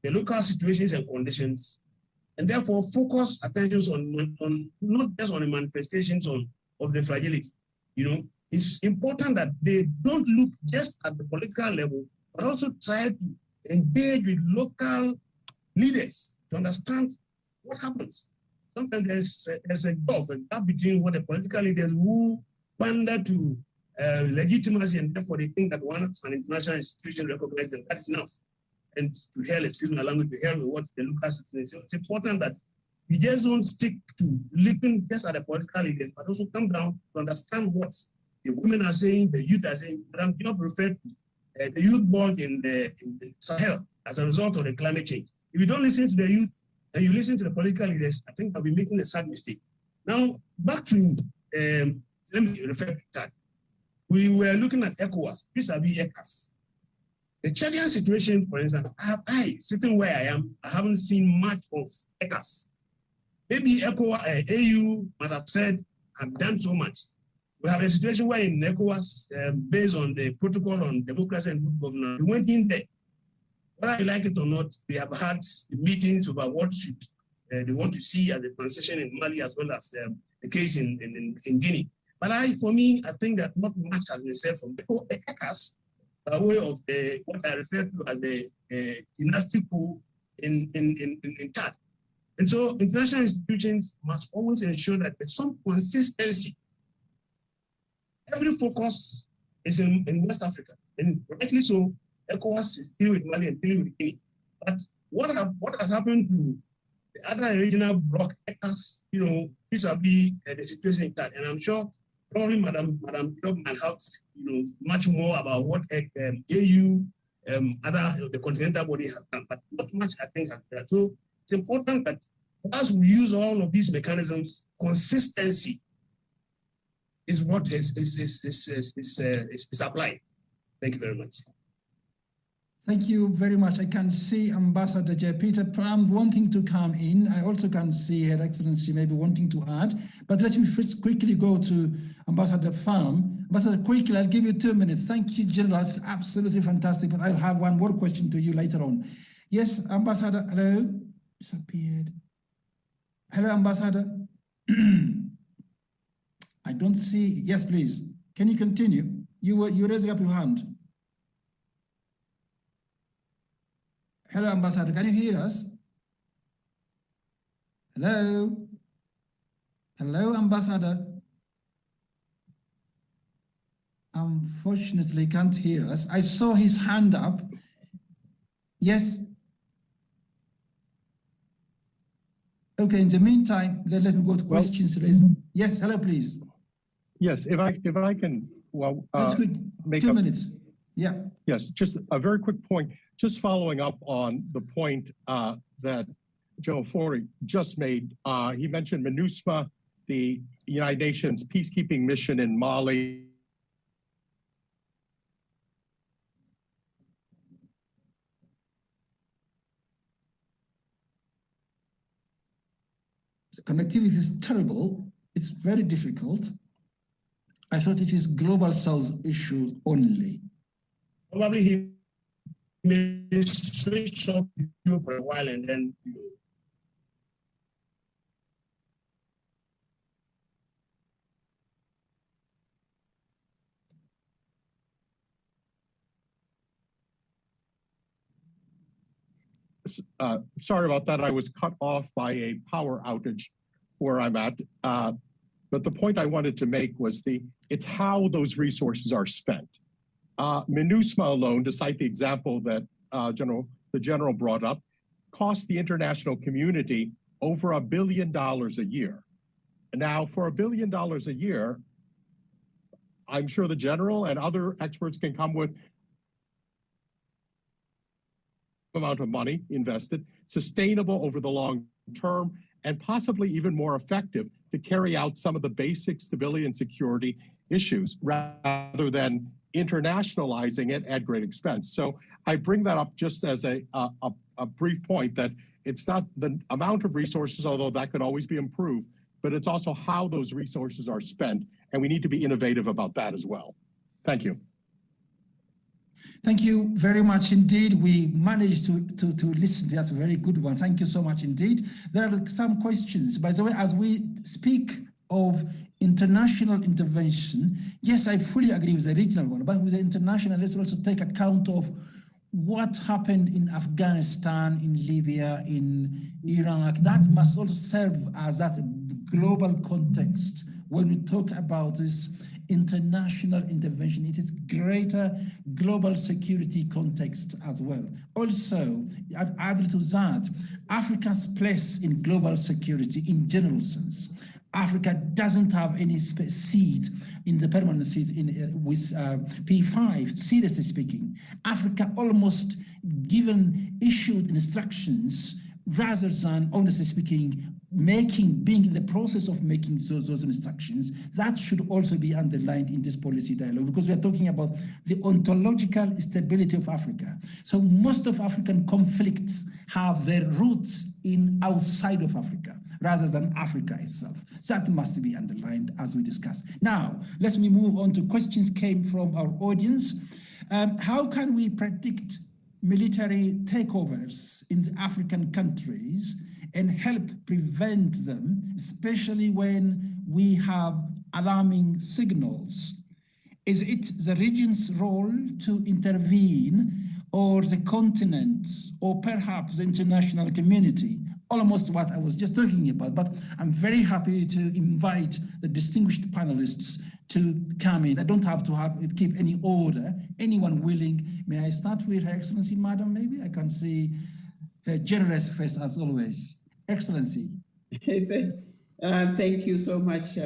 the local situations and conditions, and therefore focus attention on not just on the manifestations of the fragility. It's important that they don't look just at the political level, but also try to engage with local leaders to understand what happens. Sometimes there's a gap between what the political leaders who pander to legitimacy, and therefore they think that once an international institution recognizes them, that's enough. And to hell, excuse my language, to hell with what the local citizens. So it's important that we just don't stick to looking just at the political leaders, but also come down to understand what the women are saying, the youth are saying. But I'm not referred to the youth born in the Sahel as a result of the climate change. If you don't listen to the youth and you listen to the political leaders, I think I'll be making a sad mistake. Now, back to let me refer to that. We were looking at ECOWAS, vis-a-vis ECAS. The Chadian situation, for instance, sitting where I am, I haven't seen much of ECAS. Maybe ECOWAS, AU might have said, have done so much. We have a situation where in ECOWAS, based on the protocol on democracy and good governance, we went in there. Whether you like it or not, they have had meetings about what should they want to see as the transition in Mali, as well as the case in Guinea. But for me, I think that not much has been said from ECAS by way of what I refer to as the dynastic coup in Chad. And so international institutions must always ensure that there's some consistency. Every focus is in West Africa, and rightly so, ECOWAS is dealing with Mali and dealing with Guinea. But what has happened to the other regional bloc, ECAS, vis-a-vis the situation in Chad? And I'm sure probably Madam Job might have much more about what AU, the continental body has done, but not much I think has done. So it's important that as we use all of these mechanisms, consistency is what is applied. Thank you very much. Thank you very much. I can see Ambassador J. Peter Pram wanting to come in. I also can see Her Excellency maybe wanting to add. But let me first quickly go to Ambassador Pham. Ambassador, quickly, I'll give you 2 minutes. Thank you, General. That's absolutely fantastic. But I'll have one more question to you later on. Yes, Ambassador. Hello. Disappeared. Hello, Ambassador. I don't see. Yes, please. Can you continue? You raising up your hand. Hello, Ambassador. Can you hear us? Hello? Hello, Ambassador. Unfortunately, can't hear us. I saw his hand up. Yes. Okay, in the meantime, then let me go to questions raised. Yes, hello, please. Yes, if I can, that's good. 2 minutes. Yeah. Yes, just a very quick point. Just following up on the point that General Forey just made, he mentioned MINUSMA, the United Nations peacekeeping mission in Mali. The connectivity is terrible. It's very difficult. I thought it is global South issue only. Probably he may switch off you for a while and then sorry about that. I was cut off by a power outage where I'm at. But the point I wanted to make was it's how those resources are spent. MINUSMA alone, to cite the example that the General brought up, cost the international community over $1 billion a year. Now, for $1 billion a year, I'm sure the General and other experts can come with amount of money invested, sustainable over the long term, and possibly even more effective to carry out some of the basic stability and security issues rather than internationalizing it at great expense. So I bring that up just as a brief point that it's not the amount of resources, although that could always be improved, but it's also how those resources are spent. And we need to be innovative about that as well. Thank you. Thank you very much indeed. We managed to listen to that. A very good one. Thank you so much indeed. There are some questions. By the way, as we speak of international intervention, yes, I fully agree with the regional one, but with the international, let's also take account of what happened in Afghanistan, in Libya, in Iraq. That must also serve as that global context when we talk about this international intervention. It is greater global security context as well. Also, added to that, Africa's place in global security in general sense. Africa doesn't have any seat in the permanent seat with P5, seriously speaking. Africa almost issued instructions rather than, honestly speaking, being in the process of making those instructions. That should also be underlined in this policy dialogue, because we are talking about the ontological stability of Africa. So most of African conflicts have their roots outside of Africa rather than Africa itself. That must be underlined as we discuss. Now, let me move on to questions came from our audience. How can we predict military takeovers in the African countries and help prevent them, especially when we have alarming signals? Is it the region's role to intervene, or the continent, or perhaps the international community? Almost what I was just talking about, but I'm very happy to invite the distinguished panelists to come in. I don't have to keep any order. Anyone willing? May I start with Her Excellency, Madam, maybe? I can see her generous face as always. Excellency. Thank you so much.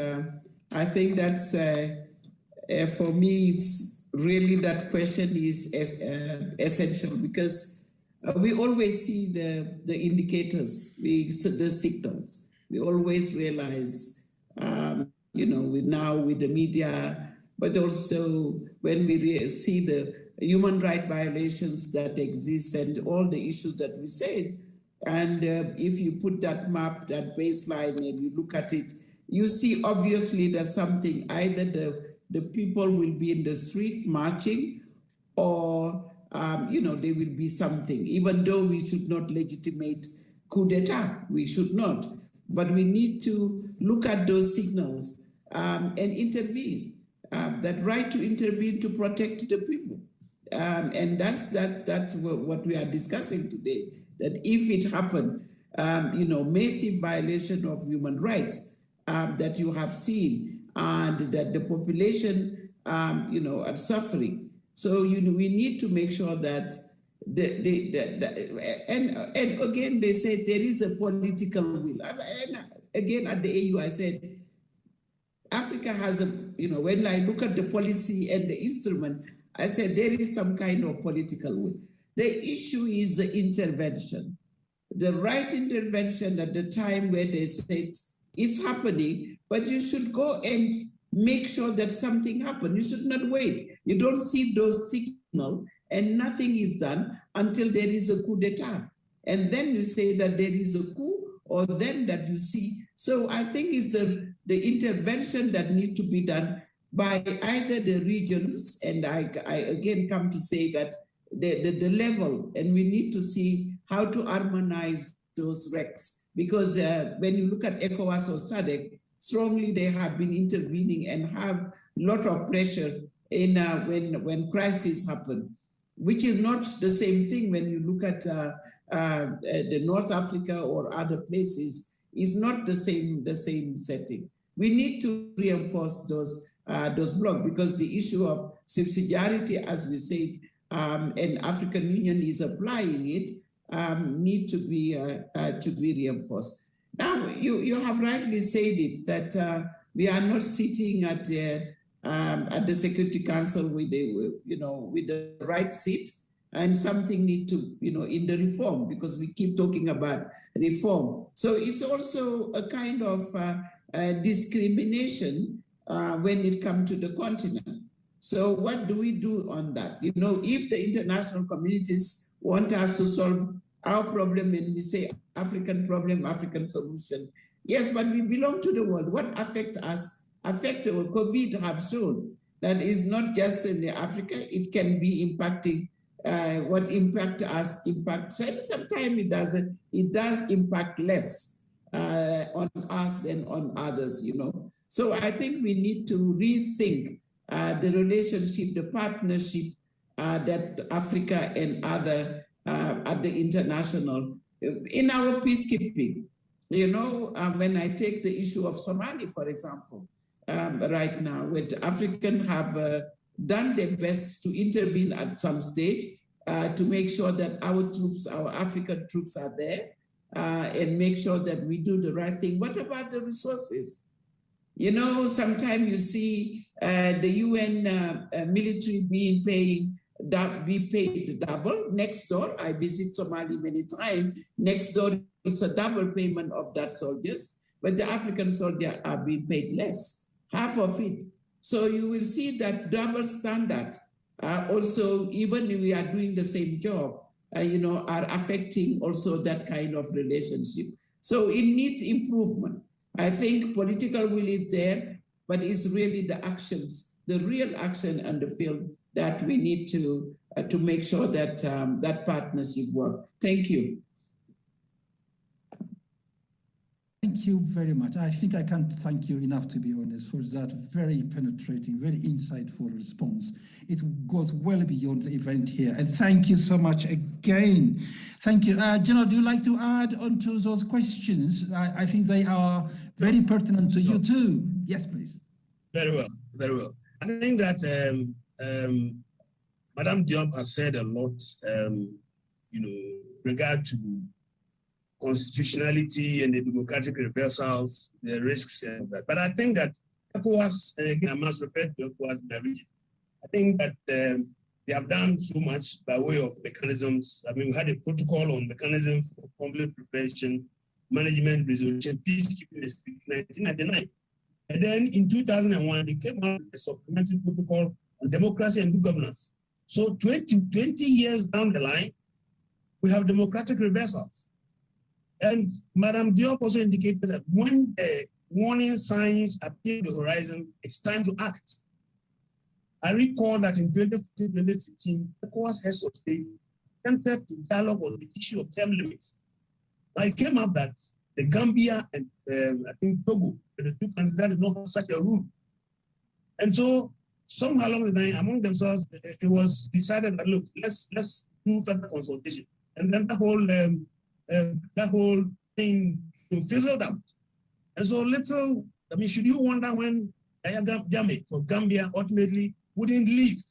I think that's, for me, it's really, that question is essential, because we always see the indicators, the signals. We always realize, with the media, but also when we see the human rights violations that exist and all the issues that we said. And if you put that map, that baseline, and you look at it, you see obviously that something, either the people will be in the street marching, or there will be something, even though we should not legitimate coup d'etat, we should not. But we need to look at those signals and intervene, that right to intervene to protect the people. And that's what we are discussing today, that if it happened, massive violation of human rights that you have seen, and that the population, are suffering. So we need to make sure that and again, they said there is a political will. And again, at the AU, I said, Africa has when I look at the policy and the instrument, I said there is some kind of political will. The issue is the intervention, the right intervention at the time where they said it's happening, but you should go and make sure that something happens. You should not wait. You don't see those signals and nothing is done until there is a coup d'etat. And then you say that there is a coup, or then that you see. So I think it's the intervention that need to be done by either the regions, and I again come to say that the level, and we need to see how to harmonize those recs. Because when you look at ECOWAS or SADC, strongly they have been intervening and have a lot of pressure in when crises happen, which is not the same thing when you look at the North Africa or other places. Is not the same setting. We need to reinforce those blocks, because the issue of subsidiarity, as we said, and African Union is applying it, need to be reinforced. Now, you have rightly said it, that we are not sitting at the Security Council with the right seat, and something need to, in the reform, because we keep talking about reform. So it's also a kind of discrimination when it comes to the continent. So what do we do on that? If the international communities want us to solve our problem, and we say African problem, African solution. Yes, but we belong to the world. What affect us, affect our COVID have shown that is not just in Africa, it can be impacting what impact us, sometimes it does impact less on us than on others, So I think we need to rethink the relationship, the partnership that Africa and other at the international, in our peacekeeping. When I take the issue of Somalia, for example, right now, where the Africans have done their best to intervene at some stage to make sure that our African troops are there and make sure that we do the right thing. What about the resources? Sometimes you see the UN military be paid double next door. I visit Somalia many times. Next door it's a double payment of that soldiers, but the African soldiers are being paid less, half of it. So you will see that double standard also, even if we are doing the same job, are affecting also that kind of relationship. So it needs improvement. I think political will is there, but it's really the actions, the real action and the field that we need to make sure that that partnership works. Thank you. Thank you very much. I think I can't thank you enough, to be honest, for that very penetrating, very insightful response. It goes well beyond the event here. And thank you so much again. Thank you. General, do you like to add on to those questions? I think they are very pertinent to you too. Yes, please. Very well, very well. I think that Madame Diop has said a lot, regard to constitutionality and the democratic reversals, the risks and that. But I think that ECOWAS, and again, I must refer to ECOWAS in the region. I think that they have done so much by way of mechanisms. I mean, we had a protocol on mechanisms for conflict prevention, management, resolution, peacekeeping in 1999. And then in 2001, they came out with a supplementary protocol on democracy and good governance. So 20 years down the line, we have democratic reversals. And Madame Diop also indicated that when the warning signs appear on the horizon, it's time to act. I recall that in 2014-2015, ECOWAS heads of state attempted to dialogue on the issue of term limits. But it came up that the Gambia and I think Togo, the two countries that did not have such a rule. And so somehow along the line, among themselves, it was decided that, look, let's do further consultation. And then that whole thing fizzled out. And so should you wonder when Yahya Jammeh for Gambia ultimately wouldn't leave?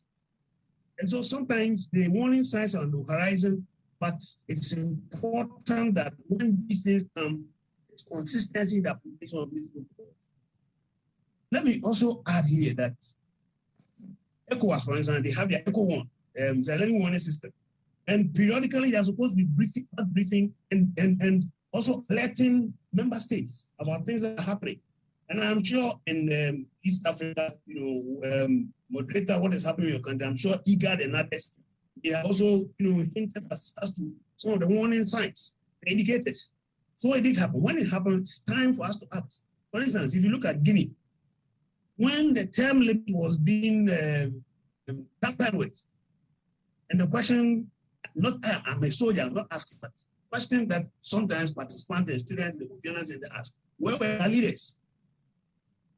And so sometimes the warning signs are on the horizon, but it's important that when these things come, it's consistency in the application of these protocols. Let me also add here that ECOWAS, for instance, they have their ECO1, the early warning system. And periodically, they're supposed to be briefing and also alerting member states about things that are happening. And I'm sure in East Africa, moderator, what is happening in your country, I'm sure IGAD and others, they have also, hinted as to some of the warning signs, the indicators. So it did happen. When it happened, it's time for us to act. For instance, if you look at Guinea, when the term limit was being tampered with, and the question, I'm a soldier, I'm not asking, but question that sometimes participants and students, the conference, and they ask, where were our leaders?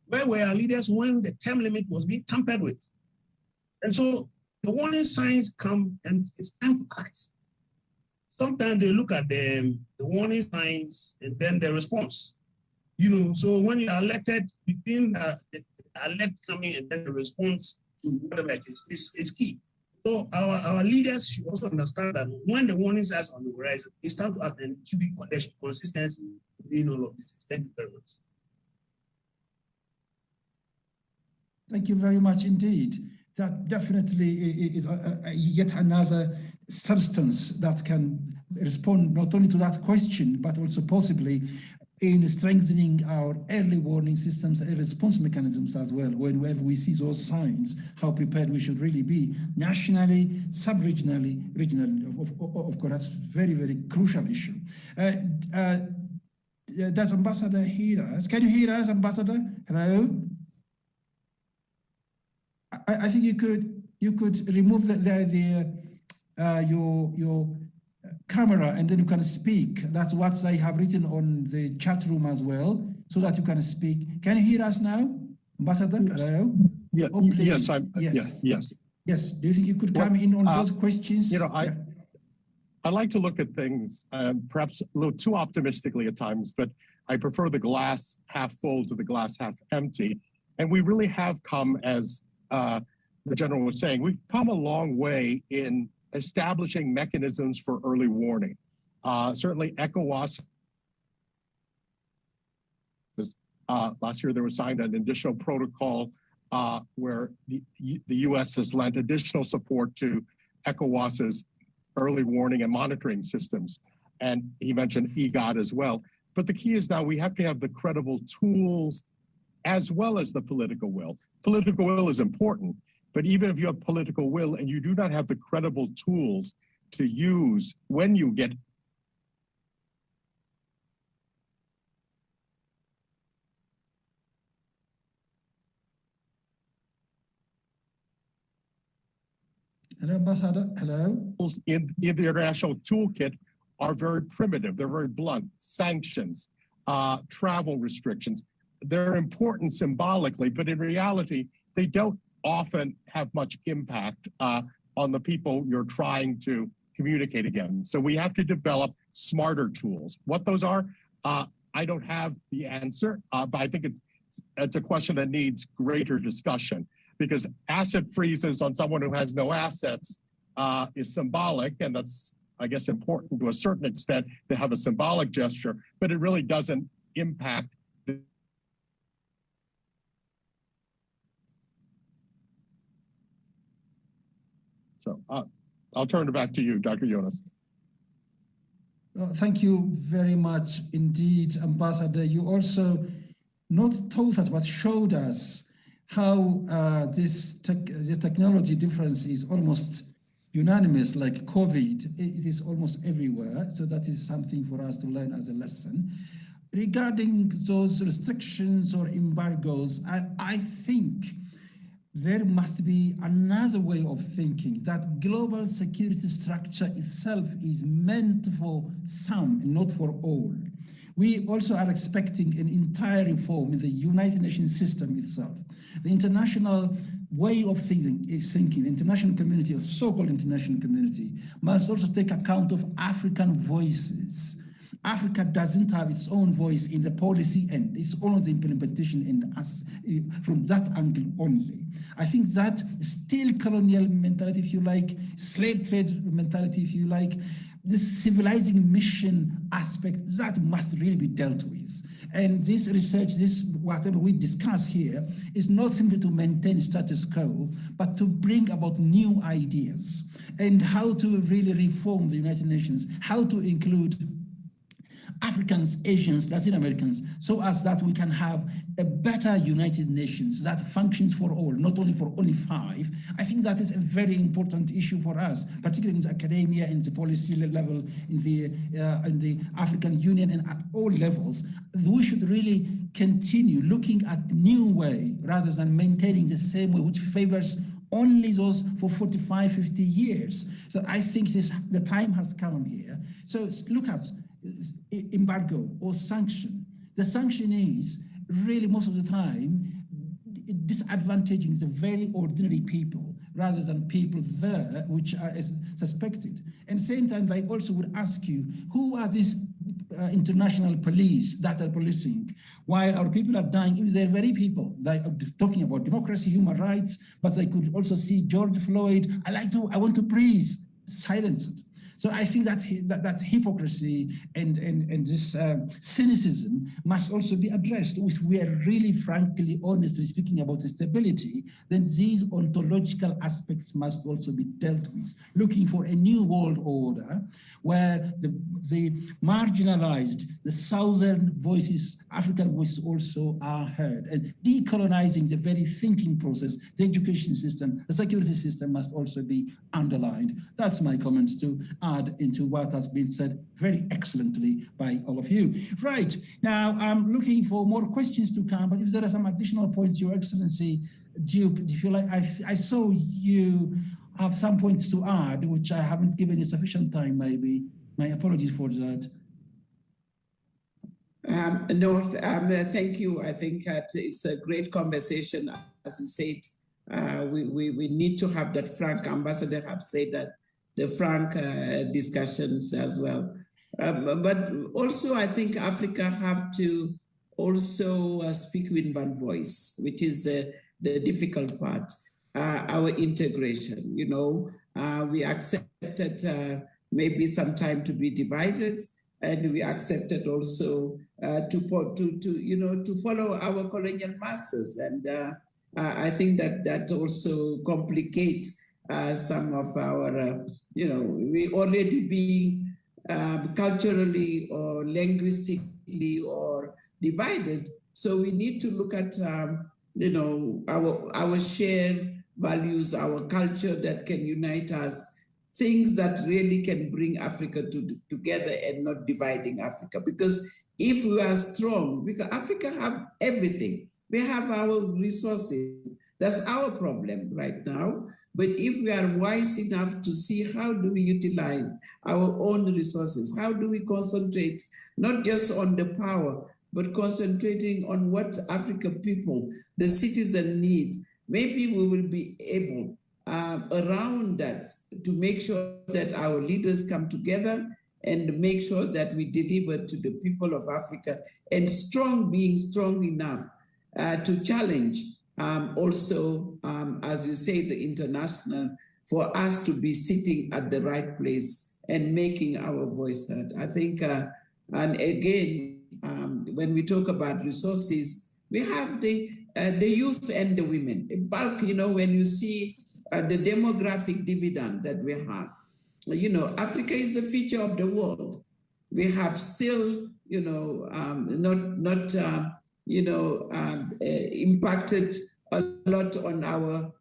Where were our leaders when the term limit was being tampered with? And so the warning signs come and it's time to act. Sometimes they look at the warning signs and then the response. So when you are elected, between the alert coming and then the response to whatever it is key. So our leaders should also understand that when the warning signs are on the horizon, it's time to act and to be consistency in all of this. Thank you very much. Thank you very much indeed. That definitely is yet another substance that can respond not only to that question, but also possibly in strengthening our early warning systems and response mechanisms as well. Whenever we see those signs, how prepared we should really be nationally, sub-regionally, regionally. Of course, that's a very, very crucial issue. Does Ambassador hear us? Can you hear us, Ambassador? Hello? I think you could remove your camera and then you can speak. That's what I have written on the chat room as well, so that you can speak. Can you hear us now, Ambassador? Yes. Hello? Yeah. Oh, yes. Yes. Yes. Do you think you could come in on those questions? I like to look at things perhaps a little too optimistically at times, but I prefer the glass half full to the glass half empty. And we really have come, as the General was saying, we've come a long way in establishing mechanisms for early warning. Certainly ECOWAS, last year there was signed an additional protocol where the U.S. has lent additional support to ECOWAS's early warning and monitoring systems. and he mentioned EGOT as well. But the key is now we have to have the credible tools as well as the political will. Political will is important, but even if you have political will and you do not have the credible tools to use when you get Hello, Ambassador. Hello. in the international toolkit are very primitive. They're very blunt. Sanctions, travel restrictions. They're important symbolically, but in reality, they don't often have much impact on the people you're trying to communicate against. So we have to develop smarter tools. What those are, I don't have the answer, but I think it's a question that needs greater discussion, because asset freezes on someone who has no assets is symbolic, and that's, I guess, important to a certain extent to have a symbolic gesture, but it really doesn't impact. So I'll turn it back to you, Dr. Jonas. Thank you very much indeed, Ambassador. You also not taught us, but showed us how the technology difference is almost unanimous, like COVID. It is almost everywhere. So that is something for us to learn as a lesson. Regarding those restrictions or embargoes, I think there must be another way of thinking, that global security structure itself is meant for some, not for all. We also are expecting an entire reform in the United Nations system itself. The international way of thinking, the international community, a so-called international community, must also take account of African voices. Africa doesn't have its own voice in the policy end. It's only the implementation and us from that angle only. I think that still colonial mentality, if you like, slave trade mentality, if you like, this civilizing mission aspect, that must really be dealt with. And this research, this whatever we discuss here, is not simply to maintain status quo, but to bring about new ideas and how to really reform the United Nations, how to include Africans, Asians, Latin Americans, so as that we can have a better United Nations that functions for all, not only for only 5. I think that is a very important issue for us, particularly in the academia, in the policy level, in the African Union, and at all levels. We should really continue looking at new way rather than maintaining the same way, which favors only those for 45, 50 years. So I think the time has come here. So look at embargo or sanction. The sanction is really most of the time disadvantaging the very ordinary people rather than people there which are suspected. And same time, I also would ask you, who are these international police that are policing while our people are dying? If they're very people that are talking about democracy, human rights, but I could also see George Floyd. I want to praise, silence it. So I think that hypocrisy and this cynicism must also be addressed. If we are really, frankly, honestly speaking about stability, then these ontological aspects must also be dealt with, looking for a new world order where the marginalized, the southern voices, African voices also are heard, and decolonizing the very thinking process, the education system, the security system must also be underlined. That's my comment to add into what has been said very excellently by all of you. Right, now I'm looking for more questions to come, but if there are some additional points, Your Excellency Duke, if you like, I saw you have some points to add, which I haven't given you sufficient time, maybe. My apologies for that. No, thank you. I think it's a great conversation. As you said, we need to have that frank, Ambassador have said that, the frank discussions as well. But also, I think Africa have to also speak with one voice, which is the difficult part, our integration. You know, we accepted maybe some time to be divided, and we accepted also to follow our colonial masters. And I think that also complicates some of our, we already being culturally or linguistically or divided. So we need to look at, our shared values, our culture that can unite us, things that really can bring Africa together and not dividing Africa. Because if we are strong, because Africa have everything. We have our resources. That's our problem right now. But if we are wise enough to see how do we utilize our own resources, how do we concentrate not just on the power, but concentrating on what African people, the citizen need, maybe we will be able around that to make sure that our leaders come together and make sure that we deliver to the people of Africa, and being strong enough to challenge also, as you say, the international, for us to be sitting at the right place and making our voice heard. I think, and again, when we talk about resources, we have the youth and the women. In bulk, when you see the demographic dividend that we have, Africa is a feature of the world. We have still, impacted a lot on our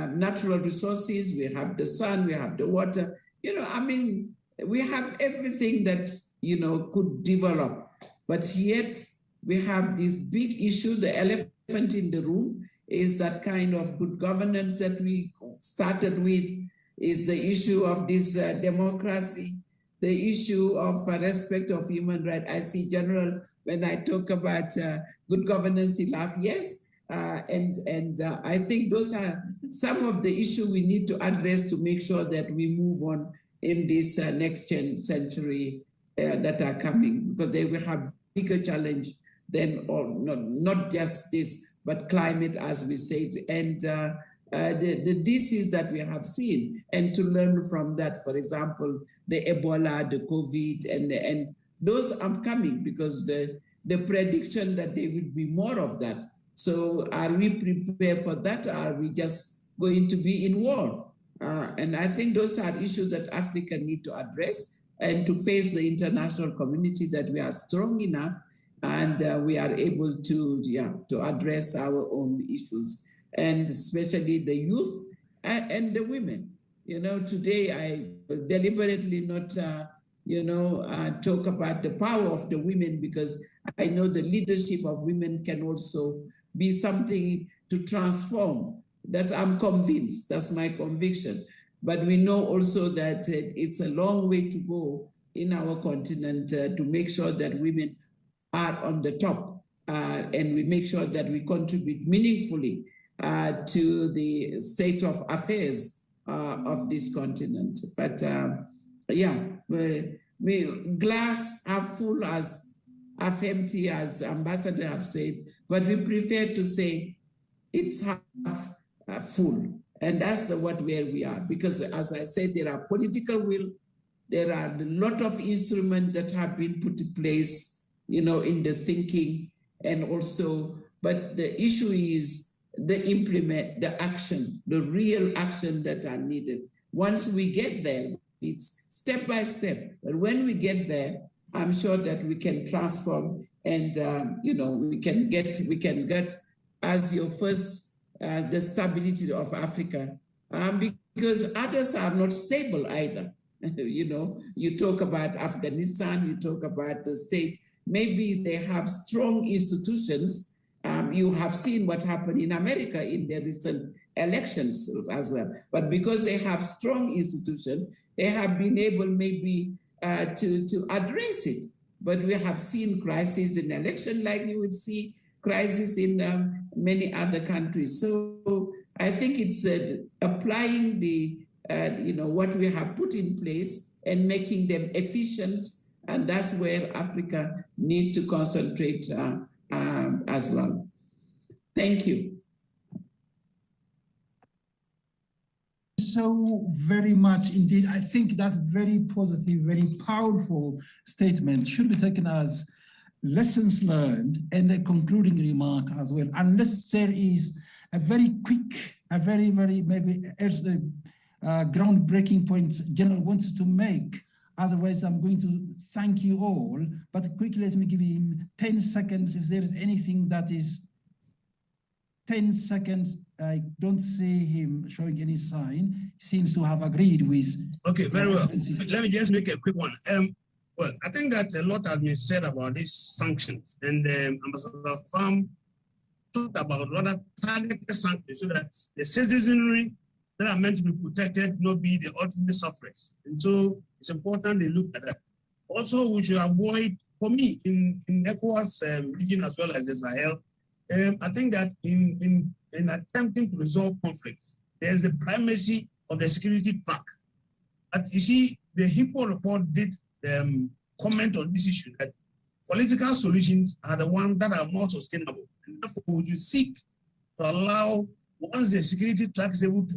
natural resources. We have the sun, we have the water. We have everything that, could develop. But yet we have this big issue. The elephant in the room is that kind of good governance that we started with, is the issue of this democracy, the issue of respect of human rights. I see General, when I talk about good governance, he laughs, yes. And I think those are some of the issues we need to address to make sure that we move on in this next century that are coming, because they will have bigger challenge than, or not just this, but climate, as we said, and the disease that we have seen, and to learn from that. For example, the Ebola, the COVID, and those are coming because the prediction that there will be more of that. So are we prepared for that? Or are we just going to be in war? And I think those are issues that Africa need to address, and to face the international community that we are strong enough and we are able to address our own issues, and especially the youth and the women. Today I deliberately not talk about the power of the women, because I know the leadership of women can also be something to transform. That I'm convinced, that's my conviction. But we know also that it's a long way to go in our continent to make sure that women are on the top, and we make sure that we contribute meaningfully to the state of affairs of this continent. But we glass half full as half empty, as Ambassador have said, but we prefer to say it's half full. And that's where we are. Because as I said, there are political will, there are a lot of instruments that have been put in place, in the thinking, and also, but the issue is the action, the real action that are needed. Once we get there, it's step by step. But when we get there, I'm sure that we can transform, and we can get as your first the stability of Africa, because others are not stable either. You talk about Afghanistan, you talk about the state. Maybe they have strong institutions. You have seen what happened in America in the recent elections as well. But because they have strong institutions, they have been able maybe to address it. But we have seen crises in election, like you would see crisis in many other countries. So I think it's applying the what we have put in place and making them efficient, and that's where Africa needs to concentrate as well. Thank you. So very much indeed. I think that very positive, very powerful statement should be taken as lessons learned and a concluding remark as well, unless there is a very quick, a very maybe groundbreaking point General wants to make Otherwise, I'm going to thank you all. But quickly, let me give him 10 seconds. If there is anything that is 10 seconds, I don't see him showing any sign. He seems to have agreed with. Okay, very well. Let me just make a quick one. Well, I think that a lot has been said about these sanctions, and Ambassador Pham talked about rather targeted sanctions so that the citizenry that are meant to be protected not be the ultimate sufferers. And so it's important they look at that. Also, we should avoid, for me, in ECOWAS region as well as the Sahel, I think that in attempting to resolve conflicts, there's the primacy of the security track. But you see, the HIPPO report did comment on this issue that political solutions are the ones that are more sustainable. And therefore, would you seek to allow, once the security track is able to,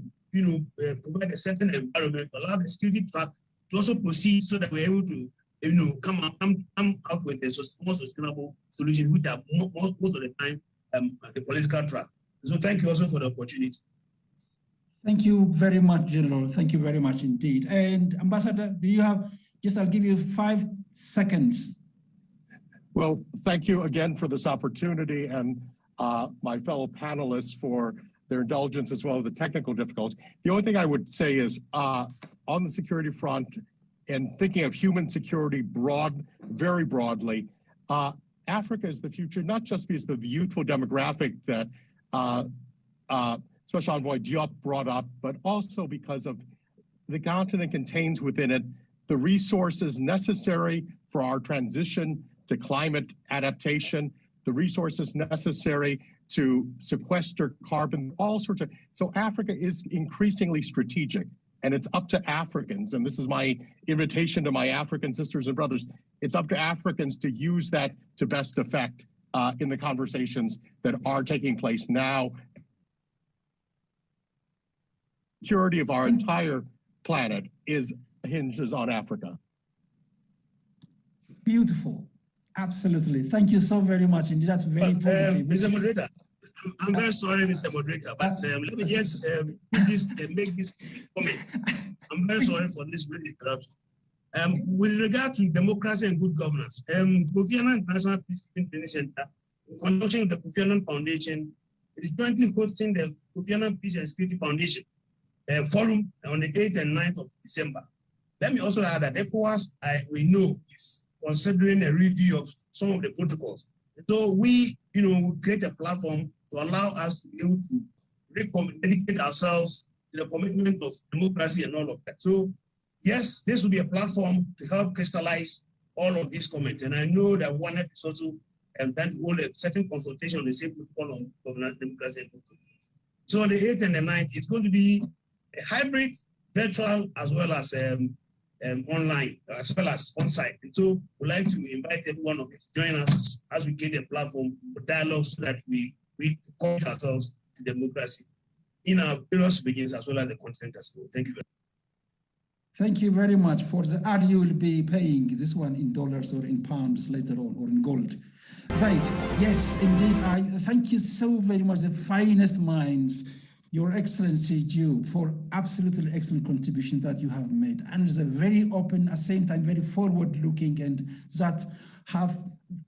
provide a certain environment, allow the security track to also proceed so that we're able to, come out with a more sustainable solution, which are most of the time the political track. So thank you also for the opportunity. Thank you very much, General. Thank you very much indeed. And Ambassador, do you have, I'll give you 5 seconds. Well, thank you again for this opportunity, and my fellow panelists for their indulgence as well as the technical difficulties. The only thing I would say is on the security front and thinking of human security very broadly, Africa is the future, not just because of the youthful demographic that Special Envoy Diop brought up, but also because of the continent contains within it the resources necessary for our transition to climate adaptation, the resources necessary to sequester carbon, all sorts of, so Africa is increasingly strategic, and it's up to Africans, and this is my invitation to my African sisters and brothers, it's up to Africans to use that to best effect in the conversations that are taking place now. Security of our entire planet hinges on Africa. Beautiful. Absolutely. Thank you so very much. Indeed, that's very positive. Mr. Moderator, I'm very sorry, Mr. Moderator, but let me just make this comment. I'm very sorry for this brief interruption. With regard to democracy and good governance, Kofi Annan International Peacekeeping Training Center, in conjunction with the Kofi Annan Foundation, is jointly hosting the Kofi Annan Peace and Security Foundation forum on the 8th and 9th of December. Let me also add that ECOWAS, we know, is considering a review of some of the protocols. So we, will create a platform to allow us to be able to dedicate ourselves to the commitment of democracy and all of that. So yes, this will be a platform to help crystallize all of these comments. And I know that one is also trying to hold a certain consultation on the same protocol on governance, democracy, and governance. So on the 8th and the 9th, it's going to be a hybrid, virtual, as well as online, as well as on-site. And so we'd like to invite everyone of you to join us as we create a platform for dialogue so that we commit ourselves to democracy in our various regions as well as the continent as well. Thank you very much. Thank you very much. For the ad, you will be paying this one in dollars or in pounds later on, or in gold. Right, yes, indeed. I thank you so very much, the finest minds, Your Excellency Diop, for absolutely excellent contribution that you have made. And it's a very open, at the same time, very forward-looking, and that have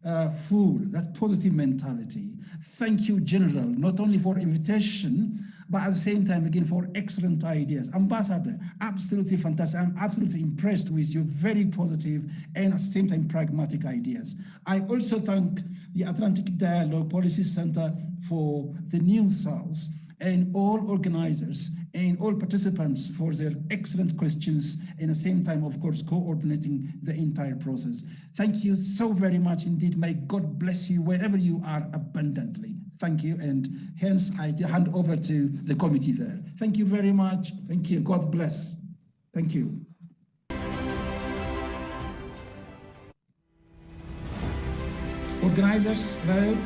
that positive mentality. Thank you, General, not only for invitation, but at the same time, again, for excellent ideas. Ambassador, absolutely fantastic. I'm absolutely impressed with your very positive and at the same time pragmatic ideas. I also thank the Atlantic Dialogue Policy Center for the New South and all organizers and all participants for their excellent questions, and at the same time, of course, coordinating the entire process. Thank you so very much indeed. May God bless you wherever you are abundantly. Thank you, and hence I hand over to the committee there. Thank you very much. Thank you. God bless. Thank you. Organizers, now